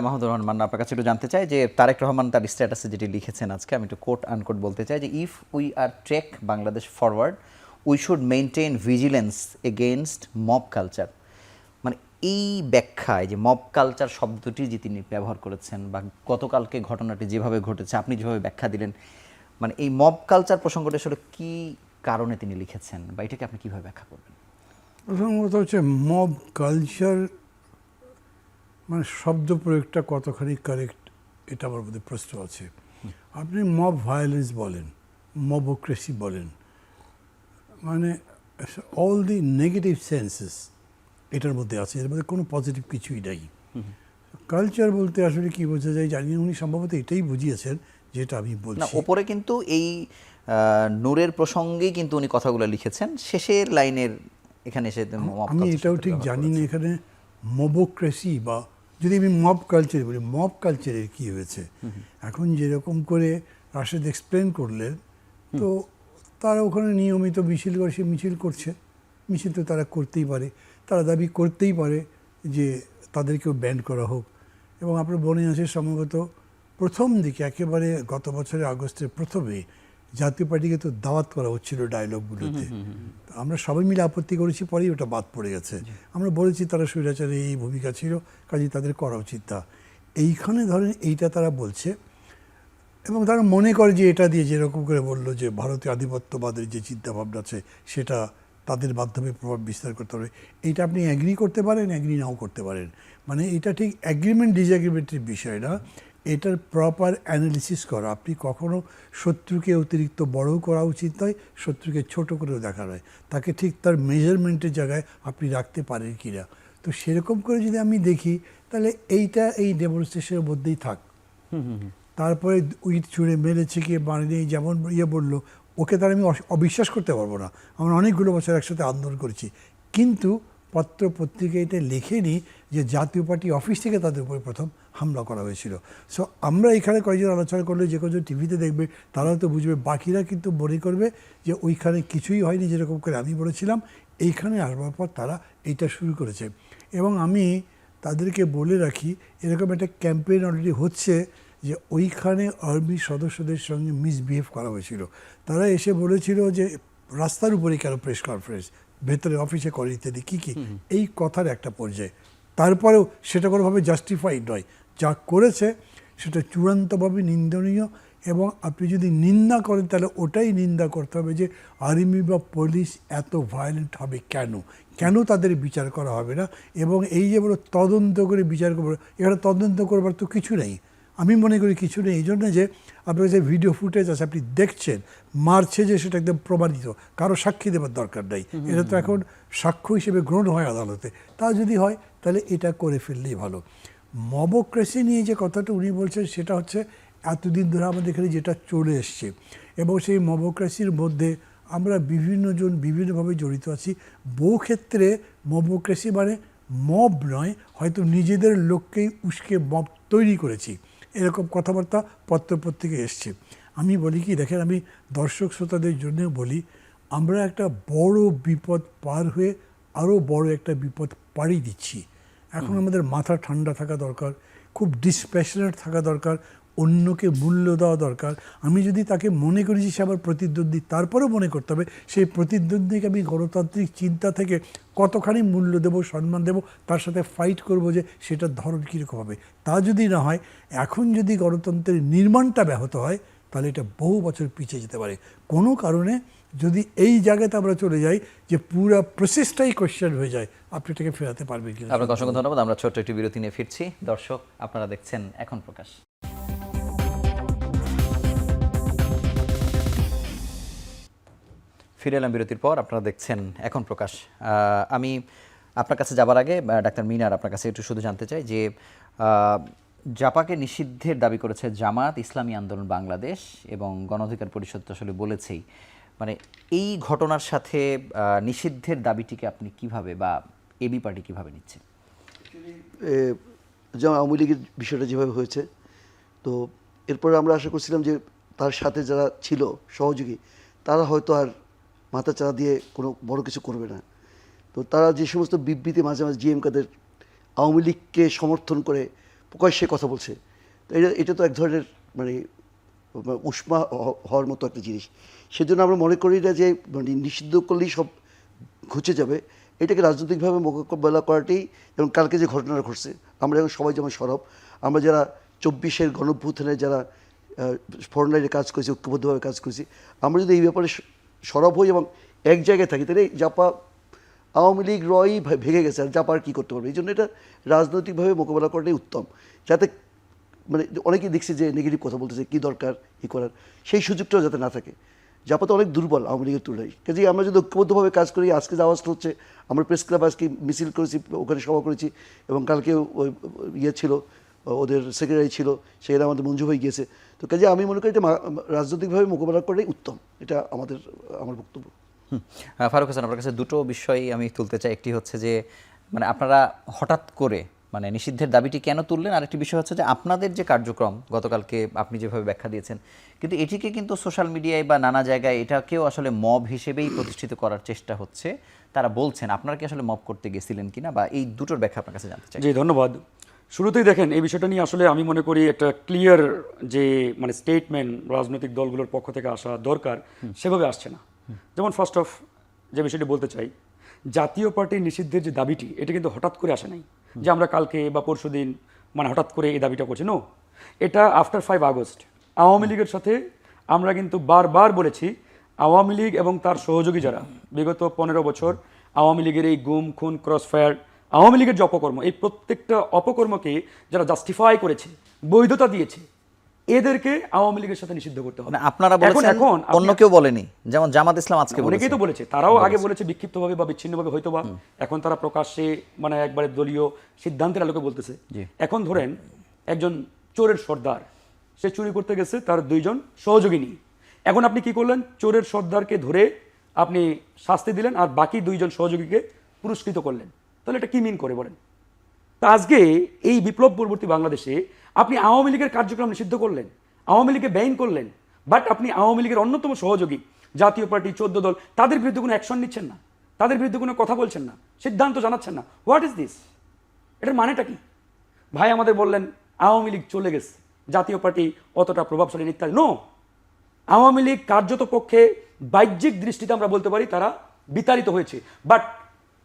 মাহমুদুর রহমান মান্না, আপনার কাছে একটু জানতে চাই যে তারেক রহমান তার স্ট্যাটাসে যেটি লিখেছেন আজকে, আমি একটু কোট আনকোট বলতে চাই যে if we are trek Bangladesh forward we should maintain vigilance against mob culture. মানে এই ব্যাখ্যায় যে মব কালচার শব্দটি যে তিনি ব্যবহার করেছেন, বা গতকালকে ঘটনাটি যেভাবে ঘটেছে আপনি যেভাবে ব্যাখ্যা দিলেন, মানে এই মব কালচার প্রসঙ্গটা আসলে কী কারণে তিনি লিখেছেন, বা এটাকে আপনি কীভাবে ব্যাখ্যা করবেন? প্রথমত হচ্ছে মব কালচার মানে শব্দ প্রয়োগটা কতখানি কারেক্ট, এটা আমার মধ্যে প্রশ্ন আছে। আপনি মব ভায়োলেন্স বলেন, মবোক্রেসি বলেন, মানে অল দি নেগেটিভ সেন্সেস এটার মধ্যে আছে, এর মধ্যে কোনো পজিটিভ কিছুই নাই। কালচার বলতে আসলে কি বোঝা যায় জানি না, উনি সম্ভবত এটাই বুঝিয়েছেন যেটা আমি না, বলছি। ওপরে কিন্তু এই নূরের প্রসঙ্গেই কিন্তু উনি কথাগুলো লিখেছেন, শেষের লাইনের এখানে এসে আমি এটাও ঠিক জানি না এখানে মবোক্রেসি বা যদি আমি মব কালচার বলি, মব কালচারের কী হয়েছে এখন যেরকম করে রাশেদ এক্সপ্লেন করলেন, তো তারা ওখানে নিয়মিত মিছিল করে, সে মিছিল করছে, মিছিল তো তারা করতেই পারে, তারা দাবি করতেই পারে যে তাদেরকেও ব্যান করা হোক। এবং আপনার মনে আছে সম্ভবত প্রথম দিকে একেবারে গত বছরের আগস্টের প্রথমে জাতীয় পার্টিকে তো দাওয়াত করা হচ্ছিল ডায়লগগুলোতে, আমরা সবাই মিলে আপত্তি করেছি, পরেই ওটা বাদ পড়ে গেছে। আমরা বলেছি তারা স্বৈরাচারে এই ভূমিকা ছিল, কাজেই তাদের করা উচিত। তা এইখানে ধরেন এইটা তারা বলছে এবং তারা মনে করে যে এটা দিয়ে যেরকম করে বললো যে ভারতীয় আধিপত্যবাদের যে চিন্তাভাবনা আছে সেটা তাদের মাধ্যমে প্রভাব বিস্তার করতে হবে, এইটা আপনি অ্যাগ্রি করতে পারেন, অ্যাগ্রি নাও করতে পারেন। মানে এটা ঠিক অ্যাগ্রিমেন্ট ডিসঅ্যাগ্রিমেন্টের বিষয় না, এটার প্রপার অ্যানালিসিস করা। আপনি কখনো শত্রুকে অতিরিক্ত বড়ও করা উচিত নয়, শত্রুকে ছোট করেও দেখা নয়, তাকে ঠিক তার মেজারমেন্টের জায়গায় আপনি রাখতে পারেন কি না। তো সেরকম করে যদি আমি দেখি তাহলে এইটা এই ডেমনস্ট্রেশনের মধ্যেই থাক। তারপরে উইট ছুঁড়ে মেরেছে কি মানে যেমন বললো, ওকে তার আমি অবিশ্বাস করতে পারবো না। আমরা অনেকগুলো বছর একসাথে আন্দোলন করেছি, কিন্তু পত্র পত্রিকায় এটা লেখেনি যে জাতীয় পার্টি অফিস থেকে তাদের উপরে প্রথম হামলা করা হয়েছিল। সো আমরা এখানে কয়েকজন আলোচনা করলে, যে কয়েকজন টিভিতে দেখবে তারা তো বুঝবে, বাকিরা কিন্তু মনে করবে যে ওইখানে কিছুই হয়নি, যেরকম করে আমি বলেছিলাম। এইখানে আসবার পর তারা এইটা শুরু করেছে। এবং আমি তাদেরকে বলে রাখি এরকম একটা ক্যাম্পেইন অলরেডি হচ্ছে যে ওইখানে আর্মি সদস্যদের সঙ্গে মিসবিহেভ করা হয়েছিল। তারা এসে বলেছিল যে রাস্তার উপরেই কেন প্রেস কনফারেন্স, ভেতরে অফিসে করে ইত্যাদি কী কী, এই কথার একটা পর্যায়ে। তারপরেও সেটা কোনোভাবে জাস্টিফাইড নয়, যা করেছে সেটা চূড়ান্তভাবে নিন্দনীয়। এবং আপনি যদি নিন্দা করেন তাহলে ওটাই নিন্দা করতে হবে যে আর্মি বা পুলিশ এত ভায়োলেন্ট হবে কেন, কেন তাদের বিচার করা হবে না। এবং এই যে বলো তদন্ত করে বিচার করবো, এখানে তদন্ত করবার তো কিছু নেই, আমি মনে করি কিছু নেই। এই জন্য যে আপনার কাছে ভিডিও ফুটেজ আছে, আপনি দেখছেন মারছে যে সেটা একদম প্রমাণিত, কারো সাক্ষী দেওয়ার দরকার নেই, এটা তো এখন সাক্ষ্য হিসেবে গ্রহণ হয় আদালতে। তা যদি হয় তাহলে এটা করে ফেললেই ভালো। মবক্রেসি নিয়ে যে কথাটা উনি বলছেন সেটা হচ্ছে এতদিন ধরে আমাদের এখানে যেটা চলে এসছে, এবং সেই মবক্রেসির মধ্যে আমরা বিভিন্ন জন বিভিন্নভাবে জড়িত আছি। বহু ক্ষেত্রে মবক্রেসি মানে মব নয়, হয়তো নিজেদের লোককেই উস্কে মব তৈরি করেছি, এরকম কথাবার্তা পত্রপত্রিকায় এসছে। আমি বলি কি দেখেন, আমি দর্শক শ্রোতাদের জন্য বলি, আমরা একটা বড় বিপদ পার হয়ে আরও বড় একটা বিপদ পাড়ি দিচ্ছি। এখন আমাদের মাথা ঠান্ডা থাকা দরকার, খুব ডিসপ্যাশনেট থাকা দরকার, অন্যকে মূল্য দেওয়া দরকার। আমি যদি তাকে মনে করি যে সে আমার প্রতিদ্বন্দ্বী, তারপরেও মনে করতে হবে সেই প্রতিদ্বন্দ্বীকে আমি গণতান্ত্রিক চিন্তা থেকে কতখানি মূল্য দেব, সম্মান দেব, তার সাথে ফাইট করব যে সেটার ধরন কীরকম হবে। তা যদি না হয়, এখন যদি গণতন্ত্রের নির্মাণটা ব্যাহত হয় তাহলে এটা বহু বছর পিছিয়ে যেতে পারে। কোনো কারণে যদি এই জায়গাতে আমরা চলে যাই যে পুরো প্রসেসটাই কোয়েশ্চেন হয়ে যায়, আপনি এটাকে ফেরাতে পারবেন কিনা। আপনাকে অসংখ্য ধন্যবাদ। আমরা ছোট্ট একটি বিরতি নিয়ে ফিরছি। দর্শক, আপনারা দেখছেন এখন প্রকাশ। ফিরে এলাম বিরতির পর, আপনারা দেখছেন এখন প্রকাশ। আমি আপনার কাছে যাবার আগে ডাক্তার মিনার, আপনার কাছে একটু শুধু জানতে চাই যে জাপাকে নিষিদ্ধের দাবি করেছে জামাত, ইসলামী আন্দোলন বাংলাদেশ এবং গণ অধিকার পরিষদ তো আসলে বলেছেই। মানে এই ঘটনার সাথে নিষিদ্ধের দাবিটিকে আপনি কিভাবে বা এবি পার্টি কিভাবে নিচ্ছে? যেমন আওয়ামী লীগের বিষয়টা যেভাবে হয়েছে, তো এরপরে আমরা আশা করছিলাম যে তার সাথে যারা ছিল সহযোগী তারা হয়তো আর মাথা চাড়া দিয়ে কোনো বড় কিছু করবে না। তো তারা যে সমস্ত বিবৃতি মাঝে মাঝে জিএমকাদের আওয়ামী লীগকে সমর্থন করে প্রকাশ্যে কথা বলছে, তো এটা তো এক ধরনের মানে উষ্মা হওয়ার মতো একটা জিনিস। সেজন্য আমরা মনে করি না যে মানে নিষিদ্ধ করলেই সব ঘুচে যাবে, এটাকে রাজনৈতিকভাবে মোকাবেলা করাটাই। এবং কালকে যে ঘটনাটা ঘটছে, আমরা এখন সবাই যেমন সরব, আমরা যারা 24-এর গণঅভ্যুত্থানে যারা ফ্রন্টলাইনে কাজ করেছি, ঐক্যবদ্ধভাবে কাজ করেছি, আমরা যদি এই ব্যাপারে সরব হই এবং এক জায়গায় থাকি, তাহলে জাপা আওয়ামী লীগ রয়ই ভেঙে গেছে, আর জাপা আর কী করতে পারবে। এই জন্য এটা রাজনৈতিকভাবে মোকাবেলা করাটাই উত্তম, যাতে মানে অনেকেই দেখছি যে নেগেটিভ কথা বলতেছে, কী দরকার কী করার, সেই সুযোগটাও যাতে না থাকে। জাপাতে অনেক দুর্বল আওয়ামী লীগের তুলনায়। কাজে আমরা যদি ঐক্যবদ্ধভাবে কাজ করি, আজকে যে আওয়াজটা হচ্ছে, আমরা প্রেস ক্লাব আজকে মিছিল করেছি, ওখানে সভা করেছি, এবং কালকে ওই ইয়ে ছিল, ওদের সেক্রেটারি ছিল, সেখানে আমাদের মঞ্জু হয়ে গিয়েছে। তো কাজে আমি মনে করি এটা রাজনৈতিকভাবে মোকাবেলা করাটাই উত্তম, এটা আমার বক্তব্য। ফারুক হাসান, আপনার কাছে দুটো বিষয় আমি তুলতে চাই। একটি হচ্ছে যে মানে আপনারা হঠাৎ করে মানে নিষিদ্ধের দাবিটি কেন তুললেন, আরেকটি বিষয় হচ্ছে যে আপনাদের যে কার্যক্রম গতকালকে আপনি যেভাবে ব্যাখ্যা দিয়েছেন, কিন্তু এটিকে কিন্তু সোশ্যাল মিডিয়ায় বা নানা জায়গায় এটাকেও আসলে মব হিসেবেই প্রতিষ্ঠিত করার চেষ্টা হচ্ছে তারা বলছেন। আপনারা কি আসলে মব করতে গেছিলেন কিনা, বা এই দুটোর ব্যাখ্যা আপনার কাছে জানতে চাই। জি, ধন্যবাদ। শুরুতেই দেখেন, এই বিষয়টা নিয়ে আসলে আমি মনে করি একটা ক্লিয়ার যে মানে স্টেটমেন্ট রাজনৈতিক দলগুলোর পক্ষ থেকে আসা দরকার, সেভাবে আসছে না। যেমন ফার্স্ট অফ যে বিষয়টি বলতে চাই, জাতীয় পার্টির নিষিদ্ধের যে দাবিটি, এটা কিন্তু হঠাৎ করে আসে নাই যে আমরা কালকে বা পরশুদিন মানে হঠাৎ করে এই দাবিটা করছি। নো, এটা আফটার 5 আগস্ট আওয়ামী লীগের সাথে আমরা কিন্তু বারবার বলেছি, আওয়ামী লীগ এবং তার সহযোগী যারা বিগত 15 বছর আওয়ামী লীগের এই গুম খুন ক্রসফায়ার, আওয়ামী লীগের যে অপকর্ম, এই প্রত্যেকটা অপকর্মকে যারা জাস্টিফাই করেছে, বৈধতা দিয়েছে, এদেরকে আওয়ামী লীগের সাথে নিষিদ্ধ করতে হবে। আপনারা বলেছেন, এখন অন্য কেউ বলেনি, যেমন জামাত ইসলাম আজকে বলেছে, অনেকেই তো বলেছে, তারাও আগে বলেছে বিক্ষিপ্তভাবে বা বিচ্ছিন্নভাবে হয়তোবা, এখন তারা প্রকাশ্যে মানে একবারে দলীয় সিদ্ধান্তের আলোকে বলতেছে। এখন ধরেন একজন চোরের সর্দার, সে চুরি করতে গেছে, তার 2 জন সহযোগী নিয়ে। এখন আপনি কি করলেন, চোরের সর্দারকে ধরে আপনি শাস্তি দিলেন আর বাকি 2 জন সহযোগীকে পুরস্কৃত করলেন, তাহলে এটা কি মিন করে বলেন? তা আজকে এই বিপ্লব পূর্ববর্তী বাংলাদেশে আপনি আওয়ামী লীগের কার্যক্রম নিষিদ্ধ করলেন, আওয়ামী লীগকে ব্যান করলেন, বাট আপনি আওয়ামী লীগের অন্যতম সহযোগী জাতীয় পার্টি 14 দল, তাদের বিরুদ্ধে কোনো অ্যাকশন নিচ্ছেন না, তাদের বিরুদ্ধে কোনো কথা বলছেন না, সিদ্ধান্ত জানাচ্ছেন না। What is this? এটার মানেটা কি? ভাই আমাদের বললেন আওয়ামী লীগ চলে গেছে, জাতীয় পার্টি অতটা প্রভাবশালী ইত্যাদি। নো, আওয়ামী লীগ কার্যত পক্ষে বাহ্যিক দৃষ্টিতে আমরা বলতে পারি তারা বিতাড়িত হয়েছে, বাট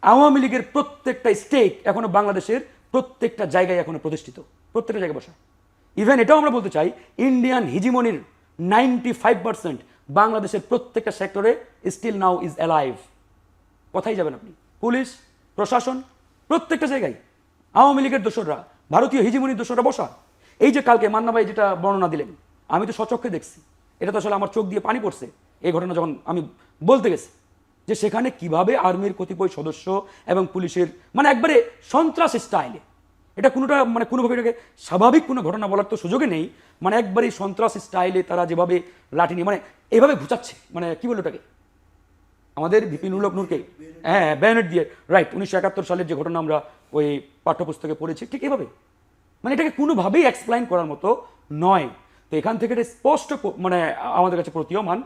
আওয়ামী লীগের প্রত্যেকটা স্টেক এখনো বাংলাদেশের প্রত্যেকটা জায়গায় এখনো প্রতিষ্ঠিত, প্রত্যেকটা জায়গায় বসা। ইভেন এটাও আমরা বলতে চাই ইন্ডিয়ান হিজিমনির 95% বাংলাদেশের প্রত্যেকটা সেক্টরে স্টিল নাও ইজ অ্যালাইভ। কোথায় যাবেন আপনি? পুলিশ, প্রশাসন, প্রত্যেকটা জায়গায় আওয়ামী লীগের দোসররা, ভারতীয় হিজিমনির দোসররা বসা। এই যে কালকে মান্না ভাই যেটা বর্ণনা দিলেন, আমি তো সচক্ষে দেখছি, এটা তো আসলে আমার চোখ দিয়ে পানি পড়ছে এই ঘটনা যখন আমি বলতে গেছি, যে সেখানে কিভাবে আর্মির কতিপয় সদস্য এবং পুলিশের মানে একবারে সন্ত্রাস স্টাইলে, এটা কোনোটা মানে কোনোভাবে এটাকে স্বাভাবিক কোনো ঘটনা বলার তো সুযোগে নেই, মানে একবারেই সন্ত্রাস স্টাইলে তারা যেভাবে লাঠি নিয়ে মানে এভাবে ঘুচাচ্ছে, মানে কি বললো ওটাকে আমাদের বিপিনুল হক নূরকে, হ্যাঁ ব্যানেট দিয়ে, রাইট, 1971 সালের যে ঘটনা আমরা ওই পাঠ্যপুস্তকে পড়েছি, ঠিক এভাবে, মানে এটাকে কোনোভাবেই এক্সপ্লেইন করার মতো নয়। তো এখান থেকে এটা স্পষ্ট মানে আমাদের কাছে প্রতীয়মান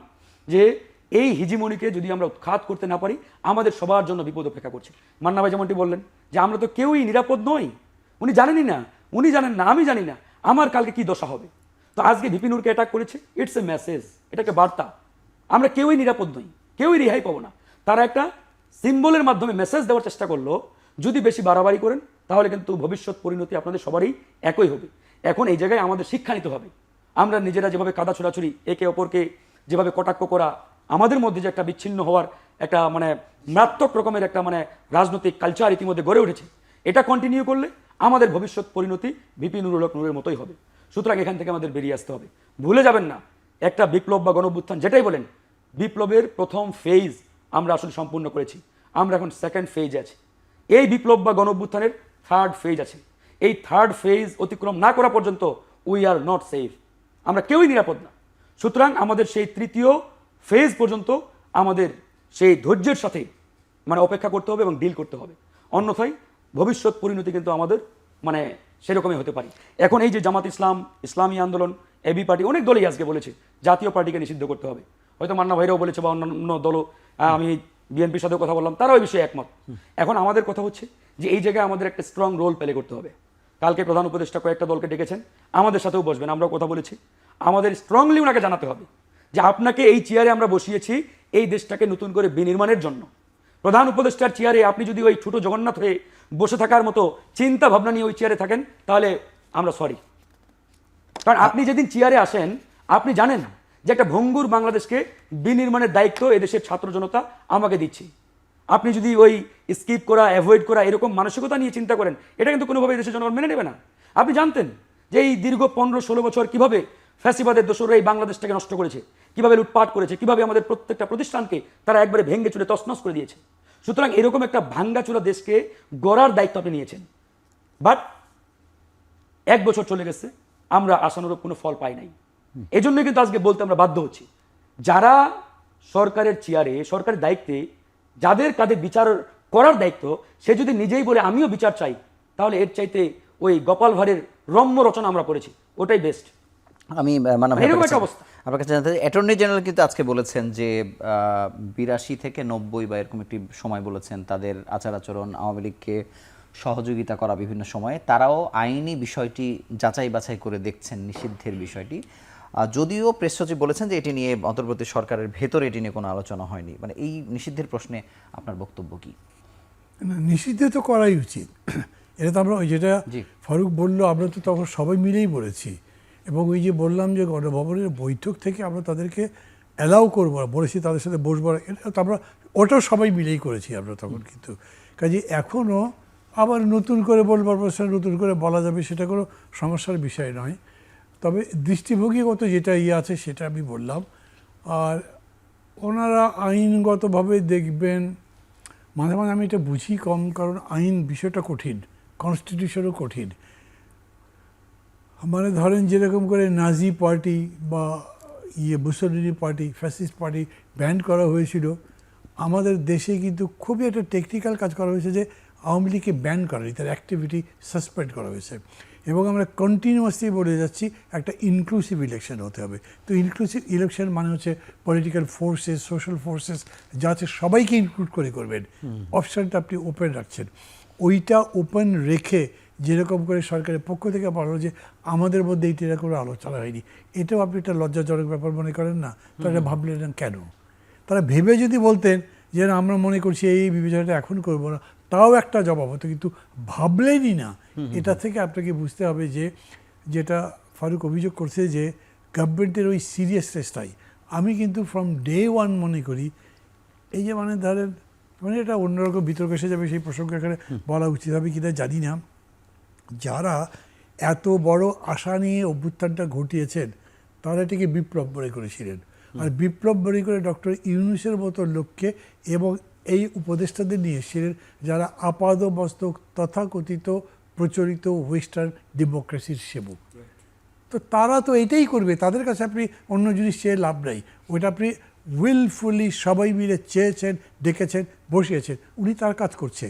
যে এই হিজিমনিকে যদি আমরা উৎখাত করতে না পারি আমাদের সবার জন্য বিপদ অপেক্ষা করছে। মান্না ভাই যেমনটি বললেন যে আমরা তো কেউই নিরাপদ নই, উনি জানেনই না, উনি জানেন না, আমি জানি না আমার কালকে কি দশা হবে। তো আজকে বিপিনুরকে অ্যাটাক করেছে, ইটস এ মেসেজ, এটাকে বার্তা, আমরা কেউই নিরাপদ নই, কেউই রেহাই পাবো না। তারা একটা সিম্বলের মাধ্যমে মেসেজ দেওয়ার চেষ্টা করলো, যদি বেশি বাড়াবাড়ি করেন তাহলে কিন্তু ভবিষ্যৎ পরিণতি আপনাদের সবারই একই হবে। এখন এই জায়গায় আমাদের শিক্ষা নিতে হবে। আমরা নিজেরা যেভাবে কাদা ছোড়াছুড়ি, একে অপরকে যেভাবে কটাক্ষ করা, আমাদের মধ্যে যে একটা বিচ্ছিন্ন হওয়ার একটা মানে মারাত্মক রকমের একটা মানে রাজনৈতিক কালচার ইতিমধ্যে গড়ে উঠেছে, এটা কন্টিনিউ করলে আমাদের ভবিষ্যৎ পরিণতি বিপিনুল হক নূরের মতোই হবে। সুতরাং এখান থেকে আমাদের বেরিয়ে আসতে হবে। ভুলে যাবেন না, একটা বিপ্লব বা গণঅভ্যুত্থান যেটাই বলেন, বিপ্লবের প্রথম ফেজ আমরা আসলে সম্পূর্ণ করেছি, আমরা এখন সেকেন্ড ফেজে আছি। এই বিপ্লব বা গণঅভ্যুত্থানের থার্ড ফেজ আছে। এই থার্ড ফেজ অতিক্রম না করা পর্যন্ত উই আর নট সেফ, আমরা কেউই নিরাপদ না। সুতরাং আমাদের সেই তৃতীয় ফেজ পর্যন্ত আমাদের সেই ধৈর্যের সাথে মানে অপেক্ষা করতে হবে এবং ডিল করতে হবে, অন্যথায় ভবিষ্যৎ পরিণতি কিন্তু আমাদের মানে সেরকমই হতে পারে। এখন এই যে জামাত ইসলাম, ইসলামী আন্দোলন, এবি পার্টি, অনেক দলই আজকে বলেছে জাতীয় পার্টিকে নিষিদ্ধ করতে হবে, হয়তো মান্না ভাইরাও বলেছে বা অন্যান্য দলও, আমি বিএনপির সাথেও কথা বললাম, তারাও এই বিষয়ে একমত। এখন আমাদের কথা হচ্ছে যে এই জায়গায় আমাদের একটা স্ট্রং রোল প্লে করতে হবে। কালকে প্রধান উপদেষ্টা কয়েকটা দলকে ডেকেছেন, আমাদের সাথেও বসবেন, আমরাও কথা বলেছি। আমাদের স্ট্রংলি ওনাকে জানাতে হবে যে আপনাকে এই চেয়ারে আমরা বসিয়েছি এই দেশটাকে নতুন করে বিনির্মাণের জন্য। প্রধান উপদেষ্টার চেয়ারে আপনি যদি ওই ছোট জগন্নাথ হয়ে বসে থাকার মতো চিন্তা ভাবনা নিয়ে ওই চেয়ারে থাকেন তাহলে আমরা সরি। কারণ আপনি যেদিন চেয়ারে আসেন আপনি জানেন যে একটা ভঙ্গুর বাংলাদেশকে বিনির্মাণের দায়িত্ব এদেশের ছাত্র জনতা আমাকে দিচ্ছি। আপনি যদি ওই স্কিপ করা, অ্যাভয়েড করা এরকম মানসিকতা নিয়ে চিন্তা করেন, এটা কিন্তু কোনোভাবে দেশের জনগণ মেনে নেবে না। আপনি জানতেন যে এই দীর্ঘ 15-16 বছর কিভাবে ফ্যাসিবাদের দোসররা এই বাংলাদেশটাকে নষ্ট করেছে, কিভাবে লুটপাট করেছে, কিভাবে আমাদের প্রত্যেকটা প্রতিষ্ঠানকে তারা একবারে ভেঙে চুরে তছনছ করে দিয়েছে। সুতরাং এরকম একটা ভাঙ্গাচুরা দেশকে গড়ার দায়িত্ব আপনি নিয়েছেন, বাট 1 বছর চলে গেছে, আমরা আশানুরূপ কোনো ফল পাই নাই। এজন্য কিন্তু আজকে বলতে আমরা বাধ্য হচ্ছি, যারা সরকারের চেয়ারে, সরকারের দায়িত্বে, যাদের কাঁধে বিচার করার দায়িত্ব, সে যদি নিজেই বলে আমিও বিচার চাই, তাহলে এর চাইতে ওই গোপাল ভাঁড়ের রম্য রচনা আমরা পড়েছি, ওটাই বেস্ট। আমি মানা ভাই এরকম একটা অবস্থা। আপনার কাছে জানতে চাই, অ্যাটর্নি জেনারেল কিন্তু আজকে বলেছেন যে 82 থেকে 90 বা এরকম একটি সময় বলেছেন তাদের আচার আচরণ, আওয়ামী লীগকে সহযোগিতা করা বিভিন্ন সময়ে, তারাও আইনি বিষয়টি যাচাই বাছাই করে দেখছেন নিষিদ্ধের বিষয়টি। যদিও প্রেস সচিব বলেছেন যে এটি নিয়ে অন্তর্বর্তী সরকারের ভেতরে এটি নিয়ে কোনো আলোচনা হয়নি। মানে এই নিষিদ্ধের প্রশ্নে আপনার বক্তব্য কি? না, নিষিদ্ধ তো করাই উচিত। এটা তো আমরা ওই যেটা ফারুক বললো, আমরা তো তখন সবাই মিলেই বলেছি। এবং ওই যে বললাম যে গণভবনের বৈঠক থেকে আমরা তাদেরকে অ্যালাউ করবো, বলেছি তাদের সাথে বসবো, এটা তো আমরা ওটাও সবাই মিলেই করেছি আমরা তখন। কিন্তু কাজে এখনও আবার নতুন করে বলবার প্রশ্ন নতুন করে বলা যাবে, সেটা কোনো সমস্যার বিষয় নয়। তবে দৃষ্টিভঙ্গিগত যেটা আছে সেটা আমি বললাম। আর ওনারা আইনগতভাবে দেখবেন, মাঝে মাঝে আমি এটা বুঝি কম, কারণ আইন বিষয়টা কঠিন, কনস্টিটিউশনও কঠিন। মানে ধরেন যেরকম করে নাজি পার্টি বা Mussolini party, fascist party ban করা হয়েছিল, আমাদের দেশে কিন্তু খুবই একটা টেকনিক্যাল কাজ করা হয়েছে যে আওয়ামী লীগকে ব্যান করা, তার অ্যাক্টিভিটি সাসপেন্ড করা হয়েছে। এবং আমরা কন্টিনিউয়াসলি বলে যাচ্ছি একটা ইনক্লুসিভ ইলেকশন হতে হবে। তো ইনক্লুসিভ ইলেকশন মানে হচ্ছে পলিটিক্যাল ফোর্সেস, সোশ্যাল ফোর্সেস যা আছে সবাইকে ইনক্লুড করে করবেন, অপশানটা আপনি ওপেন রাখছেন। ওইটা ওপেন রেখে যেরকম করে সরকারের পক্ষ থেকে বলা হলো যে আমাদের মধ্যে এইটা করে আলোচনা হয়নি, এটাও আপনি একটা লজ্জাজনক ব্যাপার মনে করেন না? তারা ভাবলেন কেন? তারা ভেবে যদি বলতেন যে না, আমরা মনে করছি এই বিবেচনাটা এখন করবো না, তাও একটা জবাব হতো, কিন্তু ভাবলেনই না। এটা থেকে আপনাকে বুঝতে হবে যে যেটা ফারুক অভিযোগ করছে যে গভর্নমেন্টের ওই সিরিয়াসনেসটাই, আমি কিন্তু ফ্রম ডে ওয়ান মনে করি এই যে মানে ধরেন মানে এটা অন্যরকম বিতর্ক এসে যাবে, সেই প্রসঙ্গ এখানে বলা উচিত হবে কিনা জানি না, যারা এত বড় আশা নিয়ে অভ্যুত্থানটা ঘটিয়েছেন তারা এটিকে বিপ্লব মনে করেছিলেন। আর বিপ্লব মনে করে ডক্টর ইউনূসের মতো লোককে এবং এই উপদেষ্টাদের নিয়ে এসেছিলেন যারা আপাদমস্তক তথাকথিত প্রচলিত ওয়েস্টার্ন ডেমোক্রেসির সেবক। তো তারা তো এটাই করবে, তাদের কাছে আপনি অন্য জিনিস চেয়ে লাভ নাই। ওইটা আপনি উইলফুলি সবাই মিলে চেয়েছেন, ডেকেছেন, বসিয়েছেন, উনি তার কাজ করছে।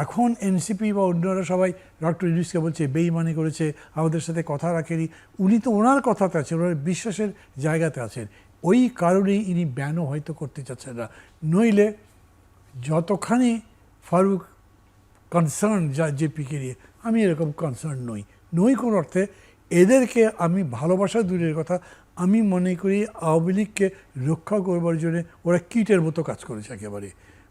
এখন এনসিপি বা অন্যরা সবাই ডক্টর ইউনূসকে বলছে বেইমানি করেছে, আমাদের সাথে কথা রাখেনি। উনি তো ওনার কথাতে আছেন, ওনার বিশ্বাসের জায়গাতে আছেন, ওই কারণেই ইনি ব্যানও হয়তো করতে চাচ্ছেন না। নইলে যতখানি ফারুক কনসার্ন যা জেপিকে নিয়ে, আমি এরকম কনসার্ন নই কোনো অর্থে। এদেরকে আমি ভালোবাসা দূরের কথা, আমি মনে করি আওয়ামী লীগকে রক্ষা করবার জন্য ওরা কীটের মতো কাজ করেছে,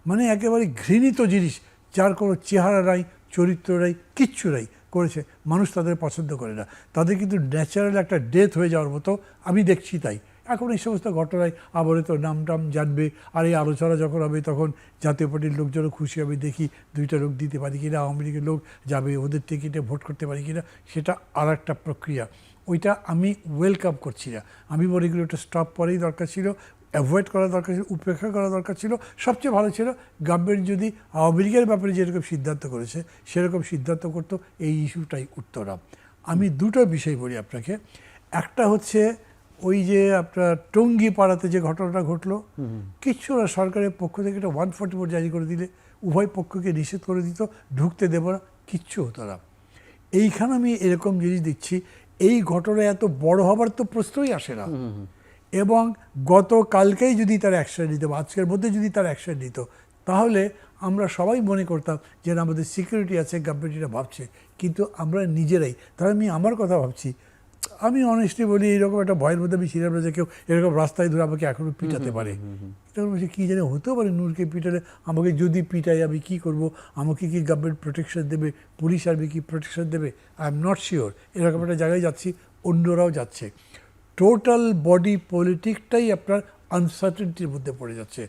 মানে একেবারে ঘৃণিত জিনিস, যার কোনো চেহারা নাই, চরিত্র নাই, কিচ্ছু নাই করেছে। মানুষ তাদের পছন্দ করে না, তাদের কিন্তু ন্যাচারাল একটা ডেথ হয়ে যাওয়ার মতো আমি দেখছি। তাই এখন এই সমস্ত ঘটনায় আবার তো নাম টাম জানবে, আর এই আলোচনা যখন হবে তখন জাতীয় পার্টির লোকজনও খুশি হবে, দেখি দুইটা লোক দিতে পারি কিনা, আওয়ামী লীগের লোক যাবে, ওদের টিকিটে ভোট করতে পারি কিনা, সেটা আর একটা প্রক্রিয়া। ওইটা আমি ওয়েলকাম করছি না। আমি মনে করি ওটা স্টপ করাই দরকার ছিল, অ্যাভয়েড করা দরকার ছিল, উপেক্ষা করা দরকার ছিল। সবচেয়ে ভালো ছিল গভর্নমেন্ট যদি আওয়ামী লীগের ব্যাপারে যেরকম সিদ্ধান্ত করেছে সেরকম সিদ্ধান্ত করতো, এই ইস্যুটাই উঠতো না। আমি দুটো বিষয় বলি আপনাকে। একটা হচ্ছে ওই যে আপনার টঙ্গী পাড়াতে যে ঘটনাটা ঘটলো, কিচ্ছু না, সরকারের পক্ষ থেকে একটা 144 জারি করে দিলে উভয় পক্ষকে নিষেধ করে দিত, ঢুকতে দেব না, কিচ্ছু হতো না। এইখানে আমি এরকম জিনিস দেখছি, এই ঘটনা এত বড় হবার তো প্রশ্নই আসে না। এবং গতকালকেই যদি তার অ্যাকশন নিত বা আজকের মধ্যে যদি তার অ্যাকশন নিত, তাহলে আমরা সবাই মনে করতাম যে আমাদের সিকিউরিটি আছে, গভর্নমেন্ট এটা ভাবছে, কিন্তু আমরা নিজেরাই। তাহলে আমি আমার কথা ভাবছি, আমি অনেস্টলি বলি এইরকম একটা ভয়ের মধ্যে আমি ছিলাম না যে কেউ এরকম রাস্তায় ধরে আমাকে এখনও পিটাতে পারে। তখন বলছি কী জানে হতেও পারে, নূরকে পিটালে, আমাকে যদি পিটাই আমি কী করব, আমাকে কি গভর্নমেন্ট প্রোটেকশন দেবে, পুলিশ আর্মি কি প্রোটেকশন দেবে, আই এম নট শিওর। এরকম একটা জায়গায় যাচ্ছি, অন্যরাও যাচ্ছে। টোটাল বডি পলিটিকটাই আপনার আনসার্টেনটির মধ্যে পড়ে যাচ্ছে।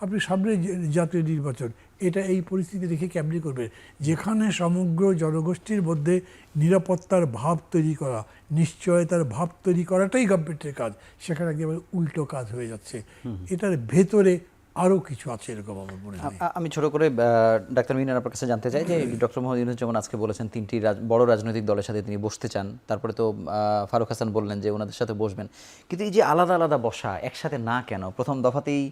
আপনি সামনে জাতীয় নির্বাচন, এটা এই পরিস্থিতি রেখে কেমনি করবে, যেখানে সমগ্র জনগোষ্ঠীর মধ্যে নিরাপত্তার ভাব তৈরি করা, নিশ্চয়তার ভাব তৈরি করাটাই গভর্নমেন্টের কাজ, সেখানে একেবারে উল্টো কাজ হয়ে যাচ্ছে। এটার ভেতরে আরও কিছু আছে এরকম আমার মনে হয়। আমি ছোট করে ডাক্তার মিনার আপনার কাছে জানতে চাই যে ডক্টর মোহাম্মদ ইউনূস যেমন আজকে বলেছেন তিনটি বড় রাজনৈতিক দলের সাথে তিনি বসতে চান, তারপরে তো ফারুক হাসান বললেন যে ওনাদের সাথে বসবেন, কিন্তু এই যে আলাদা আলাদা বসা, একসাথে না কেন? প্রথম দফাতেই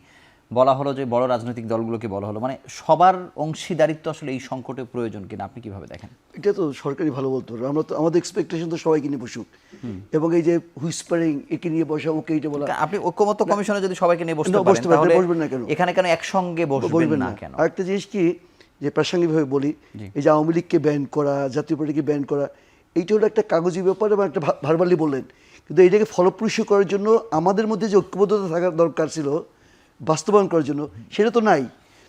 বলা হলো যে বড় রাজনৈতিক দলগুলোকে বলা হলো, মানে সবার অংশীদারিত্ব আসলে এই সংকটে প্রয়োজন কিনা আপনি কিভাবে দেখেন? এটা তো সরকারি ভালো বলতে পারবে, আমরা তো আমাদের এক্সপেকটেশন তো সবাইকে নিয়ে বসুক, এবং এই যে হুইসপারিং, একে নিয়ে বসা, ওকে এইটা বলা। আপনি ঐক্যমত্য কমিশনে যদি সবাইকে নিয়ে বসতে পারেন তাহলে বসবেন না কেন? এখানে কেন একসঙ্গে বসবেন না কেন? আরেকটা জিনিস কি, যে প্রাসঙ্গিকভাবে বলি, এই যে আওয়ামী লীগকে ব্যান করা, জাতীয় পার্টিকে ব্যান করা, এইটা হলো একটা কাগজি ব্যাপার এবং একটা ভার্বালি বললেন, কিন্তু এইটাকে ফলপ্রসূ করার জন্য আমাদের মধ্যে যে ঐক্যবদ্ধতা থাকার দরকার ছিল বাস্তবায়ন করার জন্য, সেটা তো নাই।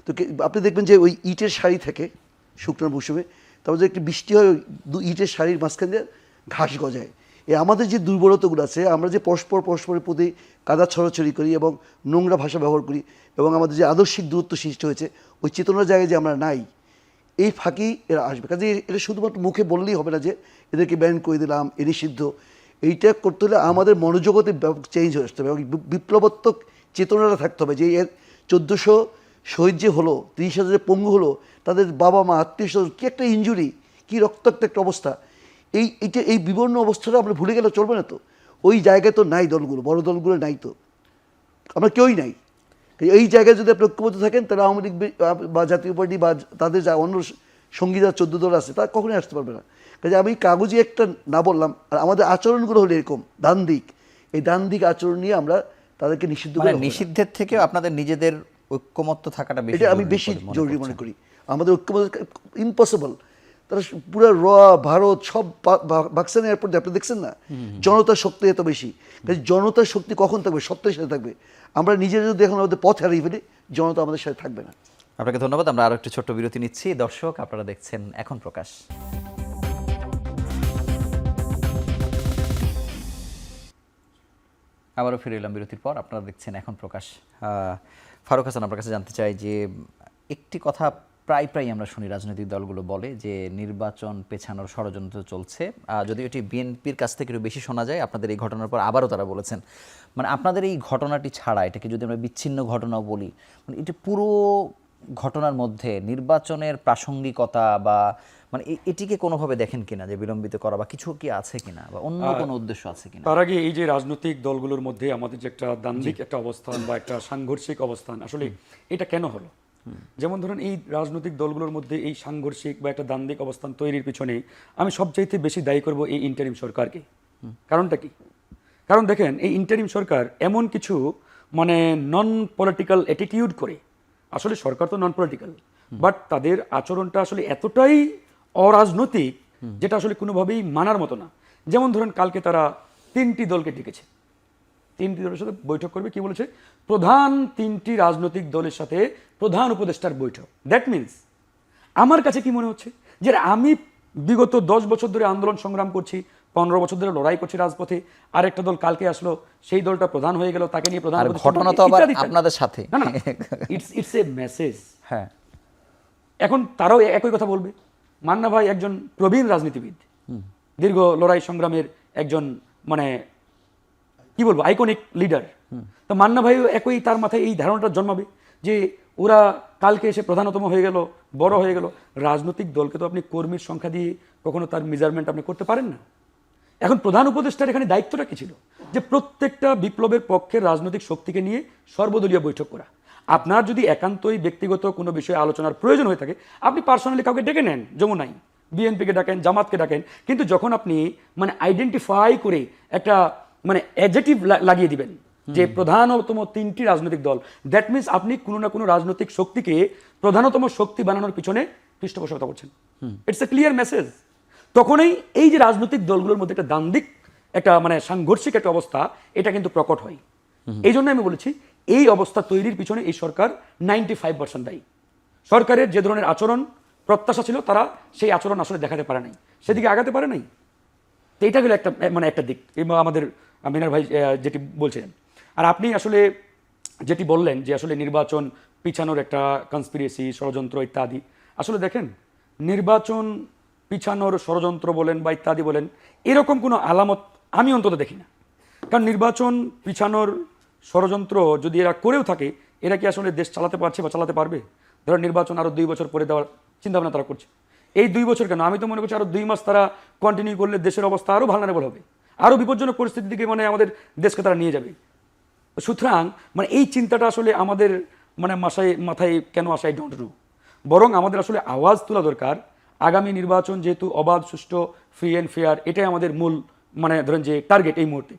তো আপনি দেখবেন যে ওই ইটের শাড়ি থাকে শুকনো মৌসুমে, তারপর যে একটি বৃষ্টি হয়, ইটের শাড়ির মাঝখান দিয়ে ঘাস গজায়। আমাদের যে দুর্বলতাগুলো আছে, আমরা যে পরস্পরের প্রতি কাদা ছড়াছড়ি করি এবং নোংরা ভাষা ব্যবহার করি, এবং আমাদের যে আদর্শিক দূরত্ব সৃষ্টি হয়েছে, ওই চেতনার জায়গায় যে আমরা নাই, এই ফাঁকি এরা আসবে। কাজে এটা শুধুমাত্র মুখে বললেই হবে না যে এদেরকে ব্যান করে দিলাম, এ নিষিদ্ধ। এইটা করতে হলে আমাদের মনোজগতে চেঞ্জ হয়ে আসতে হবে, এবং বিপ্লবাত্মক চেতনাটা থাকতে হবে যে এর 1400 শহীদ যে হলো, 30,000 পঙ্গু হলো, তাদের বাবা মা আত্মীয় স্বজন, কী একটা ইনজুরি, কী রক্তাক্ত একটা অবস্থা, এই বিবর্ণ অবস্থাটা আমরা ভুলে গেলে চলবে না। তো ওই জায়গায় তো নাই দলগুলো, বড় দলগুলো নাই, তো আমরা কেউই নাই। এই জায়গায় যদি আপনি ঐক্যবদ্ধ থাকেন, তাহলে আওয়ামী লীগ বা জাতীয় পার্টি বা তাদের যা অন্য সঙ্গী যা 14 দল আছে, তারা কখনোই আসতে পারবে না। কাজে আমি কাগজে একটা না বললাম, আর আমাদের আচরণগুলো হলো এরকম দান্দিক, এই দান্দিক আচরণ নিয়ে আমরা তাদেরকে নিষিদ্ধ মানে নিষিদ্ধের থেকে আপনাদের নিজেদের ঐক্যমত্য থাকাটা বেশি, এটা আমি বেশি জরুরি মনে করি। আমাদের ঐক্যবদ্ধ ইম্পসিবল। তারা পুরো ভারত সব পাকিস্তান এয়ারপোর্টে আপনি দেখছেন না, জনতার শক্তি এত বেশি। জনতার শক্তি কখন থাকবে? সত্যের সাথে থাকবে। আমরা নিজেরা যদি এখন আমাদের পথ হারিয়ে ফেলি, জনতা আমাদের সাথে থাকবে না। আপনাকে ধন্যবাদ। আমরা আরো একটি ছোট্ট বিরতি নিচ্ছি। দর্শক, আপনারা দেখছেন এখন প্রকাশ। আবারও ফিরে এলাম বিরতির পর। আপনারা দেখছেন এখন প্রকাশ। ফারুক হাসান, আপনার কাছে জানতে চাই যে একটি কথা প্রায় আমরা শুনি রাজনৈতিক দলগুলো বলে যে নির্বাচন পেছানোর ষড়যন্ত্র চলছে। যদিও এটি বিএনপির কাছ থেকে একটু বেশি শোনা যায়, আপনাদের এই ঘটনার পর আবারও তারা বলেছেন। মানে আপনাদের এই ঘটনাটি ছাড়া, এটাকে যদি আমরা বিচ্ছিন্ন ঘটনাও বলি, মানে এটি পুরো ঘটনার মধ্যে নির্বাচনের প্রাসঙ্গিকতা বা মানে এটিকে কোনোভাবে দেখেন কিনা যে বিলম্বিত করা বা কিছু কি আছে কিনা বা অন্য কোনো উদ্দেশ্য আছে কিনা? তার আগে এই যে রাজনৈতিক দলগুলোর মধ্যে আমাদের যে একটা দ্বন্দ্বিক একটা অবস্থান বা একটা সাংঘর্ষিক অবস্থান, আসলে এটা কেন হলো? যেমন ধরুন, এই রাজনৈতিক দলগুলোর মধ্যে এই সাংঘর্ষিক বা একটা দ্বন্দ্বিক অবস্থান তৈরির পিছনে আমি সবচাইতে বেশি দায়ী করব এই ইন্টারিম সরকারকে। কারণটা কি? কারণ দেখেন, এই ইন্টারিম সরকার এমন কিছু মানে নন পলিটিক্যাল অ্যাটিটিউড করে, আসলে সরকার তো নন পলিটিক্যাল, বাট তাদের আচরণটা আসলে এতটাই অরাজনৈতিক যেটা আসলে কোনোভাবেই মানার মতো না। যেমন ধরুন, কালকে তারা 3টি দলকে ডেকেছে, 3টি দলের সাথে বৈঠক করবে। কি বলেছে? প্রধান 3টি রাজনৈতিক দলের সাথে প্রধান উপদেষ্টার বৈঠক। দ্যাট মিনস আমার কাছে কি মনে হচ্ছে যে আমি বিগত 10 বছর ধরে আন্দোলন সংগ্রাম করছি, 15 বছর ধরে লড়াই করছি রাজপথে, আর একটা দল কালকে আসলো, সেই দলটা প্রধান হয়ে গেল, তাকে নিয়ে প্রধান ঘটনা তো আবার আপনাদের সাথে। না, ইটস এ মেসেজ। হ্যাঁ, এখন তারাও একই কথা বলবে। মান্না ভাই একজন প্রবীণ রাজনীতিবিদ, দীর্ঘ লড়াই সংগ্রামের একজন মানে কি বলবো আইকনিক লিডার। তো মান্না ভাইও একই, তার মাথায় এই ধারণাটা জন্মাবে যে ওরা কালকে এসে প্রধানতম হয়ে গেল, বড় হয়ে গেল। রাজনৈতিক দলকে তো আপনি কর্মীর সংখ্যা দিয়ে কখনো তার মেজারমেন্ট আপনি করতে পারেন না। এখন প্রধান উপদেষ্টার এখানে দায়িত্বটা কি ছিল? যে প্রত্যেকটা বিপ্লবের পক্ষের রাজনৈতিক শক্তিকে নিয়ে সর্বদলীয় বৈঠক করা। আপনার যদি একান্তই ব্যক্তিগত কোনো বিষয়ে আলোচনার প্রয়োজন হয়ে থাকে, আপনি পার্সোনালি কাউকে ডেকে নেন, যমুনাই বিএনপিকে ডাকেন, জামাতকে ডাকেন। কিন্তু যখন আপনি মানে আইডেন্টিফাই করে একটা মানে অ্যাডজেক্টিভ লাগিয়ে দিবেন যে প্রধানতম 3টি রাজনৈতিক দল, দ্যাট মিনস আপনি কোনো না কোনো রাজনৈতিক শক্তিকে প্রধানতম শক্তি বানানোর পিছনে পৃষ্ঠপোষকতা করছেন। It's a clear message. তখনই এই যে রাজনৈতিক দলগুলোর মধ্যে একটা দ্বন্দ্বিক, একটা মানে সাংঘর্ষিক একটা অবস্থা, এটা কিন্তু প্রকট হয়। এই জন্য আমি বলেছি, এই অবস্থা তৈরির পিছনে এই সরকার 95% দায়ী। সরকারের যে ধরনের আচরণ প্রত্যাশা ছিল, তারা সেই আচরণ আসলে দেখাতে পারে নাই, সেদিকে আগাতে পারে নাই। তো এটা গেল একটা মানে একটা দিক, এবং আমাদের মিনার ভাই যেটি বলছিলেন। আর আপনি আসলে যেটি বললেন যে আসলে নির্বাচন পিছানোর একটা কনস্পিরেসি, ষড়যন্ত্র ইত্যাদি, আসলে দেখেন, নির্বাচন পিছানোর ষড়যন্ত্র বলেন বা ইত্যাদি বলেন, এরকম কোনো আলামত আমি অন্তত দেখি না। কারণ নির্বাচন পিছানোর ষড়যন্ত্র যদি এরা করেও থাকে, এরা কি আসলে দেশ চালাতে পারছে বা চালাতে পারবে? ধরো নির্বাচন আরও 2 বছর পরে দেওয়ার চিন্তাভাবনা তারা করছে। এই 2 বছর কেন, আমি তো মনে করছি আরও 2 মাস তারা কন্টিনিউ করলে দেশের অবস্থা আরও ভালনারেবল হবে, আরও বিপজ্জনক পরিস্থিতির দিকে মানে আমাদের দেশকে তারা নিয়ে যাবে। সুতরাং মানে এই চিন্তাটা আসলে আমাদের মানে মাথায় কেন আসে আই ডোন্ট নো। বরং আমাদের আসলে আওয়াজ তোলা দরকার। আগামী নির্বাচন যেহেতু অবাধ, সুষ্ঠু, ফ্রি অ্যান্ড ফেয়ার, এটাই আমাদের মূল মানে ধরেন যে টার্গেট এই মুহূর্তে।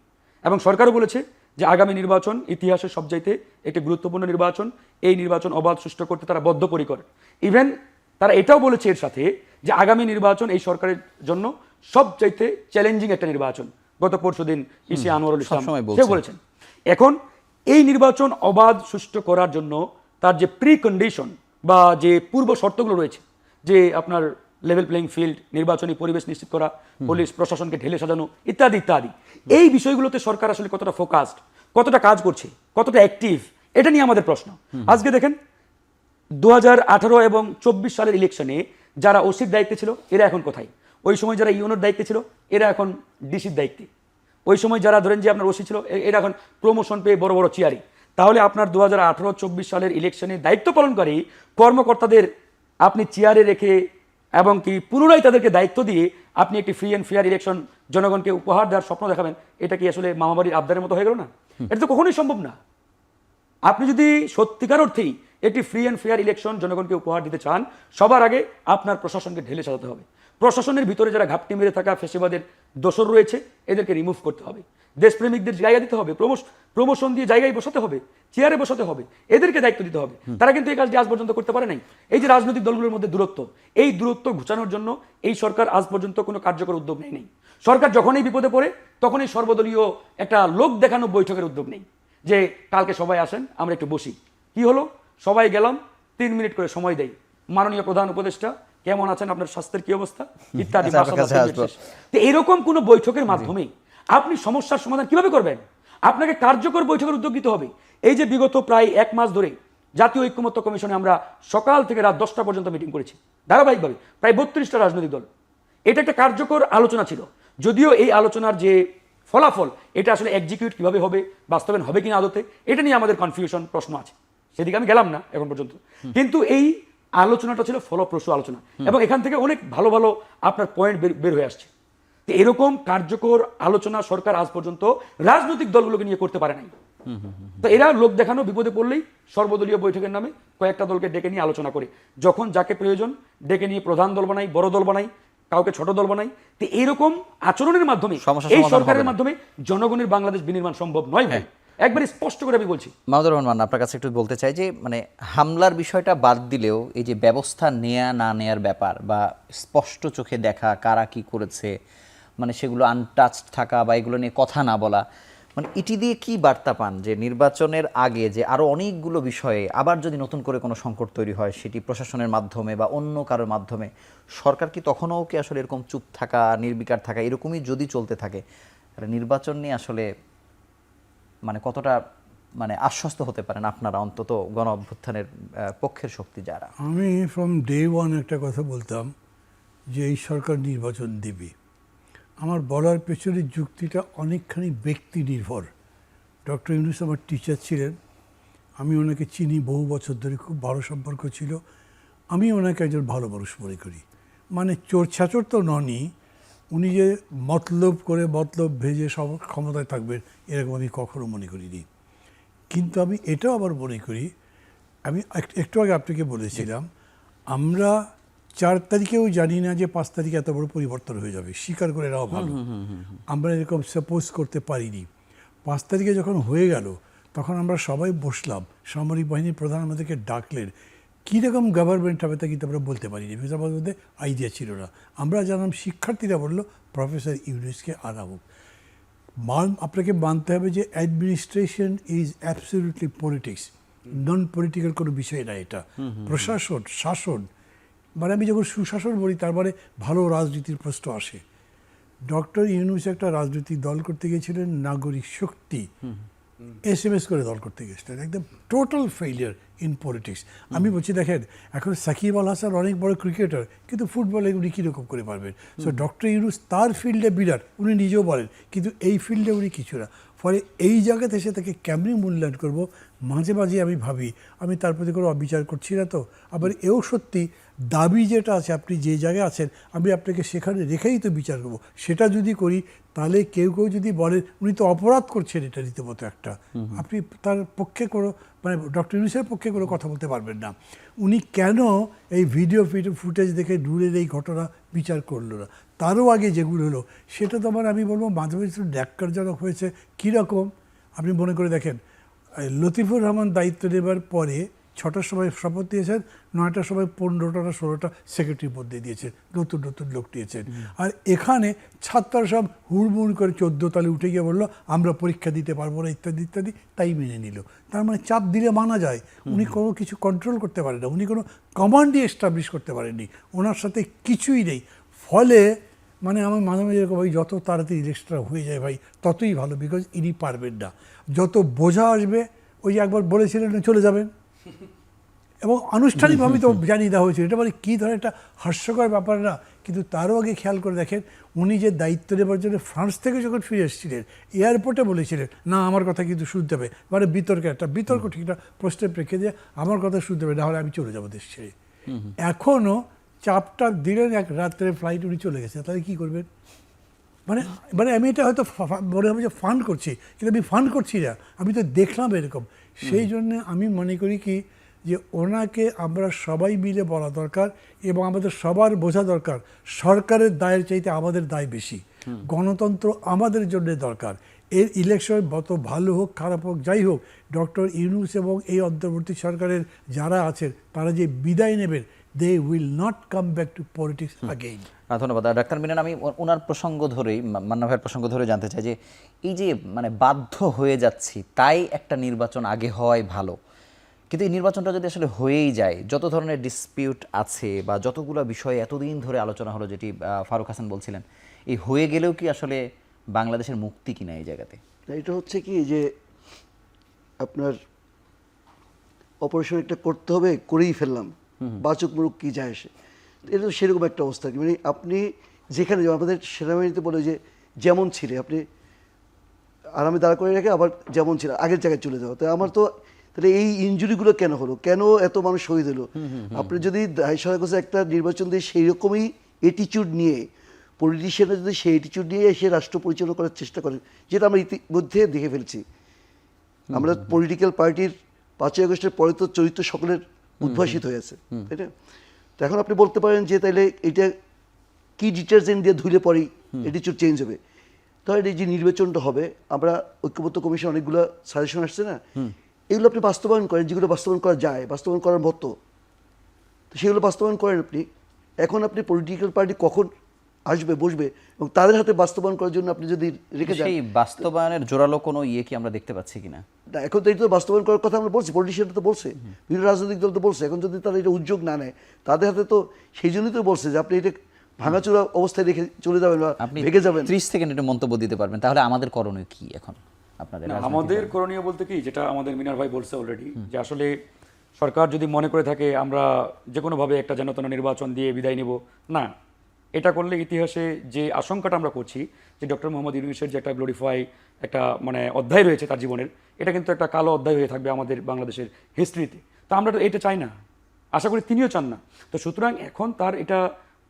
এবং সরকারও বলেছে যে আগামী নির্বাচন ইতিহাসের সবচাইতে একটি গুরুত্বপূর্ণ নির্বাচন, এই নির্বাচন অবাধ সুষ্ঠু করতে তারা বদ্ধপরিকর। ইভেন তারা এটাও বলেছে এর সাথে যে আগামী নির্বাচন এই সরকারের জন্য সবচাইতে চ্যালেঞ্জিং একটা নির্বাচন। গত পরশুদিন ইসি আনোয়ারুল ইসলাম সে বলেছেন। এখন এই নির্বাচন অবাধ সুষ্ঠু করার জন্য তার যে প্রি কন্ডিশন বা যে পূর্ব শর্তগুলো রয়েছে, যে আপনার লেভেল প্লেইং ফিল্ড, নির্বাচনী পরিবেশ নিশ্চিত করা, পুলিশ প্রশাসনকে ঢেলে সাজানো ইত্যাদি ইত্যাদি, এই বিষয়গুলোতে সরকার আসলে কতটা ফোকাসড, কতটা কাজ করছে, কতটা অ্যাক্টিভ, এটা নিয়ে আমাদের প্রশ্ন। আজকে দেখেন 2018 এবং 24 সালের ইলেকশনে যারা ওসির দায়িত্বে ছিল, এরা এখন কোথায়? ওই সময় যারা ইউনোর দায়িত্বে ছিল, এরা এখন ডিসির দায়িত্বে। ওই সময় যারা ধরেন যে আপনার ওসি ছিল, এরা এখন প্রমোশন পেয়ে বড় বড় চেয়ারে। তাহলে আপনার 2018-24 সালের ইলেকশনে দায়িত্ব পালনকারী কর্মকর্তাদের আপনি চেয়ারে রেখে এবং কি পুনরায় তাদেরকে দায়িত্ব দিয়ে আপনি একটি ফ্রি অ্যান্ড ফেয়ার ইলেকশন জনগণকে উপহার দেওয়ার স্বপ্ন দেখাবেন, এটা কি আসলে মামাবাড়ির আবদারের মতো হয়ে গেল না? এটা তো কখনোই সম্ভব না। আপনি যদি সত্যিকার অর্থেই একটি ফ্রি অ্যান্ড ফেয়ার ইলেকশন জনগণকে উপহার দিতে চান, সবার আগে আপনার প্রশাসনকে ঢেলে সাজাতে হবে। প্রশাসনের ভিতরে যারা ঘাপটি মেরে থাকা ফেসিবাদের দোসর রয়েছে এদেরকে রিমুভ করতে হবে, দেশপ্রেমিকদের জায়গা দিতে হবে, প্রমোশন দিয়ে জায়গায় বসাতে হবে, চেয়ারে বসাতে হবে, এদেরকে দায়িত্ব দিতে হবে। তারা কিন্তু এই কাজটি আজ পর্যন্ত করতে পারে নাই। এই যে রাজনৈতিক দলগুলোর মধ্যে দূরত্ব, এই দূরত্ব ঘুচানোর জন্য এই সরকার আজ পর্যন্ত কোনো কার্যকর উদ্যোগ নেই। সরকার যখনই বিপদে পড়ে তখনই সর্বদলীয় একটা লোক দেখানো বৈঠকের উদ্যোগ নেই, যে কালকে সবাই আসেন আমরা একটু বসি। কি হলো, সবাই গেলাম, 3 মিনিট করে সময় দেই, মাননীয় প্রধান উপদেষ্টা কেমন আছেন, আপনার স্বাস্থ্যের কি অবস্থা ইত্যাদি। তো এরকম কোন বৈঠকের মাধ্যমে আপনি সমস্যার সমাধান কিভাবে করবেন? আপনাকে কার্যকর বৈঠকের উদ্যোগ নিতে হবে। এই যে বিগত প্রায় 1 মাস ধরে জাতীয় ঐক্যমত্য কমিশনে আমরা সকাল থেকে রাত 10টা পর্যন্ত মিটিং করেছি ধারাবাহিকভাবে, প্রায় 32টা রাজনৈতিক দল। এটা একটা কার্যকর আলোচনা ছিল, যদিও এই আলোচনার যে ফলাফল এটা আসলে এক্সিকিউট কিভাবে হবে, বাস্তবায়ন হবে কিনা আদতে, এটা নিয়ে আমাদের কনফিউশন, প্রশ্ন আছে। সেদিকে আমি গেলাম না এখন পর্যন্ত, কিন্তু এই আলোচনাটা ছিল ফলপ্রসূ আলোচনা এবং এখান থেকে অনেক ভালো ভালো আপনার পয়েন্ট বের হয়ে আসছে। তো এরকম কার্যকর আলোচনা সরকার আজ পর্যন্ত রাজনৈতিক দলগুলোকে নিয়ে করতে পারে নাই। তো এরা লোক দেখানো, বিপদে পড়লেই সর্বদলীয় বৈঠকের নামে কয়েকটা দলকে ডেকে নিয়ে আলোচনা করে, যখন যাকে প্রয়োজন ডেকে নিয়ে প্রধান দল বানাই, বড় দল বানাই, কাউকে ছোট দল বানাই। তো এইরকম আচরণের মাধ্যমে এই সরকারের মাধ্যমে জনগণের বাংলাদেশ বিনির্মাণ সম্ভব নয় ভাই, একবারে স্পষ্ট করে আমি বলছি। মাহমুদুর রহমান, আপনার কাছে একটু বলতে চাই যে মানে হামলার বিষয়টা বাদ দিলেও এই যে ব্যবস্থা নেয়া না নেয়ার ব্যাপার বা স্পষ্ট চোখে দেখা কারা কি করেছে, মানে সেগুলো আনটাচড থাকা বা এগুলো নিয়ে কথা না বলা, মানে এটি দিয়ে কি বার্তা পান যে নির্বাচনের আগে যে আরো অনেকগুলো বিষয়ে আবার যদি নতুন করে কোনো সংকট তৈরি হয় সেটি প্রশাসনের মাধ্যমে বা অন্য কারোর মাধ্যমে, সরকার কি তখনও কি আসলে এরকম চুপ থাকা, নির্বিকার থাকা এরকমই যদি চলতে থাকে, তাহলে নির্বাচন নিয়ে আসলে মানে কতটা মানে আশ্বস্ত হতে পারেন আপনারা, অন্তত গণ অভ্যুত্থানের পক্ষের শক্তি যারা? আমি ফ্রম ডে ওয়ান একটা কথা বলতাম যে এই সরকার নির্বাচন দেবে। আমার বলার পেছনের যুক্তিটা অনেকখানি ব্যক্তি নির্ভর। ডক্টর ইউনূস আমার টিচার ছিলেন, আমি ওনাকে চিনি বহু বছর ধরে, খুব ভালো সম্পর্ক ছিল। আমি ওনাকে একজন ভালো মানুষ মনে করি, মানে চোর ছাচোর তো ননই, উনি যে মতলব করে মতলব ভেজে সব ক্ষমতায় থাকবেন এরকম আমি কখনো মনে করিনি। কিন্তু আমি এটাও আবার মনে করি, আমি একটু আগে আপনাকে বলেছিলাম আমরা 4 তারিখেও জানি না যে 5 তারিখে এত বড় পরিবর্তন হয়ে যাবে, স্বীকার করে এরাও ভালো। আমরা এরকম সাপোজ করতে পারিনি। 5 তারিখে যখন হয়ে গেল তখন আমরা সবাই বসলাম, সামরিক বাহিনীর প্রধান আমাদেরকে ডাকলেন, কীরকম গভর্নমেন্ট হবে তা কিন্তু আমরা বলতে পারিনি, বিকজ আমাদের মধ্যে আইডিয়া ছিল না। আমরা জানলাম শিক্ষার্থীরা বললো প্রফেসর ইউনূসকে আনা হোক। আপনাকে মানতে হবে যে administration is absolutely politics, non political কোনো বিষয় না এটা। প্রশাসন, শাসন, মানে আমি যখন সুশাসন বলি তার মানে ভালো রাজনীতির প্রশ্ন আসে। ডক্টর ইউনূস একটা রাজনৈতিক দল করতে গিয়েছিলেন, নাগরিক শক্তি SMS করে দল করতে গেছিলেন, একদম টোটাল ফেইলিয়ার ইন পলিটিক্স। আমি বলছি দেখেন, এখন সাকিব আল হাসান অনেক বড় ক্রিকেটার, কিন্তু ফুটবলে উনি কীরকম করে পারবেন? সো ডক্টর ইউনূস তার ফিল্ডে বিরাট, উনি নিজেও বলেন, কিন্তু এই ফিল্ডে উনি কিছু না। ফলে এই জায়গাতে এসে তাকে কেমনি মূল্যায়ন করব, মাঝে মাঝে আমি ভাবি, আমি তার প্রতি কোনো অবিচার করছি না তো। আবার এও সত্যি, দাবি যেটা আছে, আপনি যে জায়গায় আছেন আমি আপনাকে সেখানে রেখেই তো বিচার করবো। সেটা যদি করি তাহলে কেউ কেউ যদি বলেন উনি তো অপরাধ করছেন, এটা রীতিমতো একটা, আপনি তার পক্ষে কোনো মানে ডক্টর ইউনূসের পক্ষে কোনো কথা বলতে পারবেন না। উনি কেন এই ভিডিও ফুটেজ দেখে দূরের এই ঘটনা বিচার করলো না? তারও আগে যেগুলো হলো সেটা তো আমি বলবো মাঝে মাঝে একটু ন্যাক্কারজনক হয়েছে। কীরকম আপনি মনে করে দেখেন, লতিফুর রহমান দায়িত্ব নেবার পরে 6টার সময় শপথ দিয়েছেন, 9টার সময় 15টা না 16টা সেক্রেটারির মধ্যে দিয়েছেন, নতুন নতুন লোক দিয়েছেন। আর এখানে ছাত্ররা সব হুড়মুড় করে 14 তালে উঠে গিয়ে বললো আমরা পরীক্ষা দিতে পারবো না ইত্যাদি ইত্যাদি, তাই মেনে নিল। তার মানে চাপ দিলে মানা যায়। উনি কোনো কিছু কন্ট্রোল করতে পারেন না, উনি কোনো কমান্ডই এস্টাবলিশ করতে পারেননি, ওনার সাথে কিছুই নেই। ফলে মানে আমার মাঝে মাঝে এরকম, ভাই যত তাড়াতাড়ি ইলেকশনটা হয়ে যায় ভাই ততই ভালো, বিকজ ইনি পারবেন না। যত বোঝা আসবে, ওই যে একবার বলেছিলেন চলে যাবেন, এবং আনুষ্ঠানিকভাবে তো জানিয়ে দেওয়া হয়েছিল, এটা মানে কী ধরনের একটা হাস্যকর ব্যাপার না? কিন্তু তারও আগে খেয়াল করে দেখেন, উনি যে দায়িত্ব নেবার জন্য ফ্রান্স থেকে যখন ফিরে এসেছিলেন এয়ারপোর্টে বলেছিলেন না আমার কথা কিন্তু শুনতে হবে, মানে একটা বিতর্ক ঠিকটা প্রশ্নের প্রেক্ষে দিয়ে আমার কথা শুনতে হবে, না হলে আমি চলে যাবো দেশ ছেড়ে। এখনও চাপটা দিলেন, এক রাত্রে ফ্লাইট উনি চলে গেছে, তাহলে কী করবেন? মানে মানে আমি এটা হয়তো মনে হবে যে ফান্ড করছি, কিন্তু আমি ফান্ড করছি না, আমি তো দেখলাম এরকম। সেই জন্যে আমি মনে করি কি যে ওনাকে আমরা সবাই মিলে বলা দরকার এবং আমাদের সবার বোঝা দরকার সরকারের দায়ের চাইতে আমাদের দায় বেশি। গণতন্ত্র আমাদের জন্য দরকার। এর ইলেকশন যত ভালো হোক খারাপ হোক যাই হোক, ডক্টর ইউনূস এবং এই অন্তর্বর্তী সরকারের যারা আছেন তারা যে বিদায় নেবেন, they will not come back to politics again. ধন্যবাদ ডাক্তার মিনান। আমি ওনার প্রসঙ্গ ধরেই, মান্না ভাইয়ের প্রসঙ্গ ধরে জানতে চাই যে এই যে মানে বাধ্য হয়ে যাচ্ছি তাই একটা নির্বাচন আগে হওয়াই ভালো, কিন্তু এই নির্বাচনটা যদি আসলে হয়েই যায়, যত ধরনের ডিসপিউট আছে বা যতগুলো বিষয়ে এতদিন ধরে আলোচনা হলো, যেটি ফারুক হাসান বলছিলেন, এই হয়ে গেলেও কি আসলে বাংলাদেশের মুক্তি কিনা এই জায়গাতে? এটা হচ্ছে কি যে আপনার অপারেশন একটা করতে হবে, করেই ফেললাম, বাচক মুরুক কি যায় আসে, এটা তো সেরকম একটা অবস্থা। মানে আপনি যেখানে আমাদের সেনাবাহিনীতে বলে যে যেমন ছিলে আপনি আরামে দাঁড় করে রেখে আবার যেমন ছিল আগের জায়গায় চলে যাওয়া। তো আমার তো তাহলে এই ইনজুরিগুলো কেন হলো, কেন এত মানুষ শহীদ হলো? আপনি যদি দায়সারা একটা নির্বাচন দিয়ে সেই রকমই অ্যাটিটিউড নিয়ে, পলিটিশিয়ানরা যদি সেই অ্যাটিটিউড নিয়ে এসে রাষ্ট্র পরিচালনা করার চেষ্টা করেন, যেটা আমরা ইতিমধ্যে দেখে ফেলছি। আমরা পলিটিক্যাল পার্টির 5ই আগস্টের পরে তো চরিত্র সকলের উদ্ভাসিত হয়েছে, তাই না? তো এখন আপনি বলতে পারেন যে তাইলে এটা কি ডিটারজেন্ট দিয়ে ধুলে পরেই অ্যাটিটিউড চেঞ্জ হবে। তাহলে এই যে নির্বাচনটা হবে, আমরা ঐক্যবদ্ধ কমিশন অনেকগুলো সাজেশন আসছে না, এগুলো আপনি বাস্তবায়ন করেন, যেগুলো বাস্তবায়ন করা যায়, বাস্তবায়ন করার মতো, তো সেগুলো বাস্তবায়ন করেন আপনি। এখন আপনি পলিটিক্যাল পার্টি কখন আসবে বসবে এবং তাদের হাতে বাস্তবায়ন করার জন্য আপনি যদি রেখে যান, সেই বাস্তবায়নের জোরালো কোনো ইয়ে কি আমরা দেখতে পাচ্ছি কিনা? না, এখন তো এটা তো বাস্তবায়ন করার কথা আমরা বলছি, পলিটিশিয়ানরা তো বলছে, বিভিন্ন রাজনৈতিক দল তো বলছে। এখন যদি তারা এটা উদ্যোগ না নেয়, তাদের হাতে তো সেই জন্যই তো বলছে যে আপনি এটা ভাঙাচোরা অবস্থায় রেখে চলে যাবেন বা আপনি ভেঙে যাবেন। 30 সেকেন্ড একটু মন্তব্য দিতে পারবেন, তাহলে আমাদের করণীয় কি এখন আপনাদের? না, আমাদের করণীয় বলতে কি, যেটা আমাদের মিনার ভাই বলছে অলরেডি, যে আসলে সরকার যদি মনে করে থাকে আমরা যে কোনোভাবে একটা যেন তেন নির্বাচন দিয়ে বিদায় নিব, না, এটা করলে ইতিহাসে যে আশঙ্কাটা আমরা করছি যে ডক্টর মোহাম্মদ ইউনূসের যে একটা গ্লোরিফাই একটা মানে অধ্যায় রয়েছে তার জীবনের, এটা কিন্তু একটা কালো অধ্যায় হয়ে থাকবে আমাদের বাংলাদেশের হিস্ট্রিতে। তো আমরা তো এটা চাই না, আশা করি তিনিও চান না। তো সুতরাং এখন তার এটা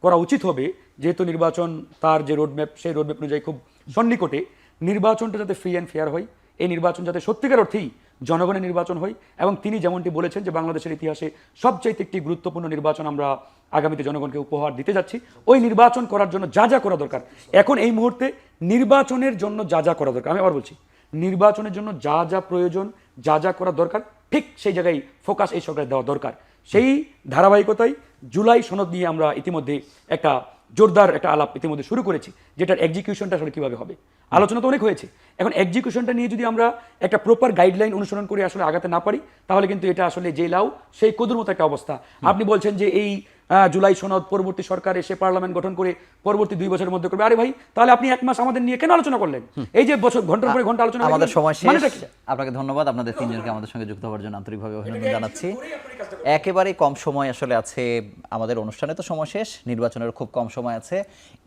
করা উচিত হবে, যেহেতু নির্বাচন তার যে রোডম্যাপ, সেই রোডম্যাপ অনুযায়ী খুব সন্নিকটে, নির্বাচনটা যাতে ফ্রি অ্যান্ড ফেয়ার হয়, এই নির্বাচন যাতে সত্যিকার অর্থেই জনগণের নির্বাচন হয়, এবং তিনি যেমনটি বলেছেন যে বাংলাদেশের ইতিহাসে সবচাইতে একটি গুরুত্বপূর্ণ নির্বাচন আমরা আগামীতে জনগণকে উপহার দিতে যাচ্ছি, ওই নির্বাচন করার জন্য যা যা করা দরকার, এখন এই মুহূর্তে নির্বাচনের জন্য যা যা করা দরকার, আমি আবার বলছি, নির্বাচনের জন্য যা যা প্রয়োজন, যা যা করা দরকার, ঠিক সেই জায়গায় ফোকাস এই সরকারের দেওয়া দরকার। সেই ধারাবাহিকতায় জুলাই সনদ নিয়ে আমরা ইতিমধ্যে একটা জোরদার একটা আলাপ ইতিমধ্যে শুরু করেছি, যেটার এক্সিকিউশনটা আসলে কীভাবে হবে। আলোচনা তো অনেক হয়েছে, এখন এক্সিকিউশনটা নিয়ে যদি আমরা একটা প্রপার গাইডলাইন অনুসরণ করে আসলে আগাতে না পারি, তাহলে কিন্তু এটা আসলে যে লাউ সেই কদুর মতো একটা অবস্থা। আপনি বলছেন যে এই জুলাই সনদ পরবর্তী সরকার এসে পার্লামেন্ট গঠন করে পরবর্তী 2 বছরের মধ্যে করবে। আরে ভাই, তাহলে আপনি 1 মাস আমাদের নিয়ে কেন আলোচনা করলেন? এই যে বছর ঘন্টার পরে ঘন্টা আলোচনা, আমাদের সময় শেষ। মানেটা কি? আপনাকে ধন্যবাদ, আপনাদের তিনজনকে আমাদের সঙ্গে যুক্ত হওয়ার জন্য আন্তরিকভাবে অভিনন্দন জানাচ্ছি। একেবারেই কম সময় আসলে আছে আমাদের অনুষ্ঠানে, তো সময় শেষ, নির্বাচনের খুব কম সময় আছে।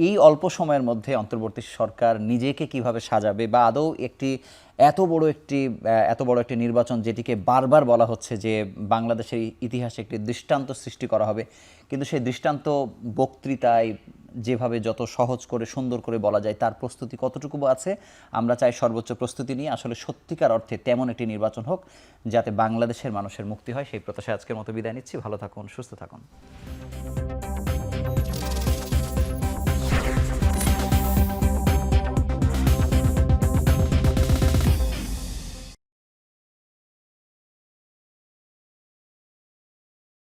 এই অল্প সময়ের মধ্যে অন্তর্বর্তী সরকার নিজেকে কিভাবে সাজাবে, বা আদৌ এত বড় একটি নির্বাচন, যেটিকে বারবার বলা হচ্ছে যে বাংলাদেশের ইতিহাসে একটি দৃষ্টান্ত সৃষ্টি করা হবে, কিন্তু সেই দৃষ্টান্ত বক্তৃতায় যেভাবে যত সহজ করে সুন্দর করে বলা যায়, তার প্রস্তুতি কতটুকু আছে? আমরা চাই সর্বোচ্চ প্রস্তুতি নিয়ে আসলে সত্যিকার অর্থে তেমন একটি নির্বাচন হোক যাতে বাংলাদেশের মানুষের মুক্তি হয়। সেই প্রত্যাশায় আজকের মতো বিদায় নিচ্ছি। ভালো থাকুন, সুস্থ থাকুন।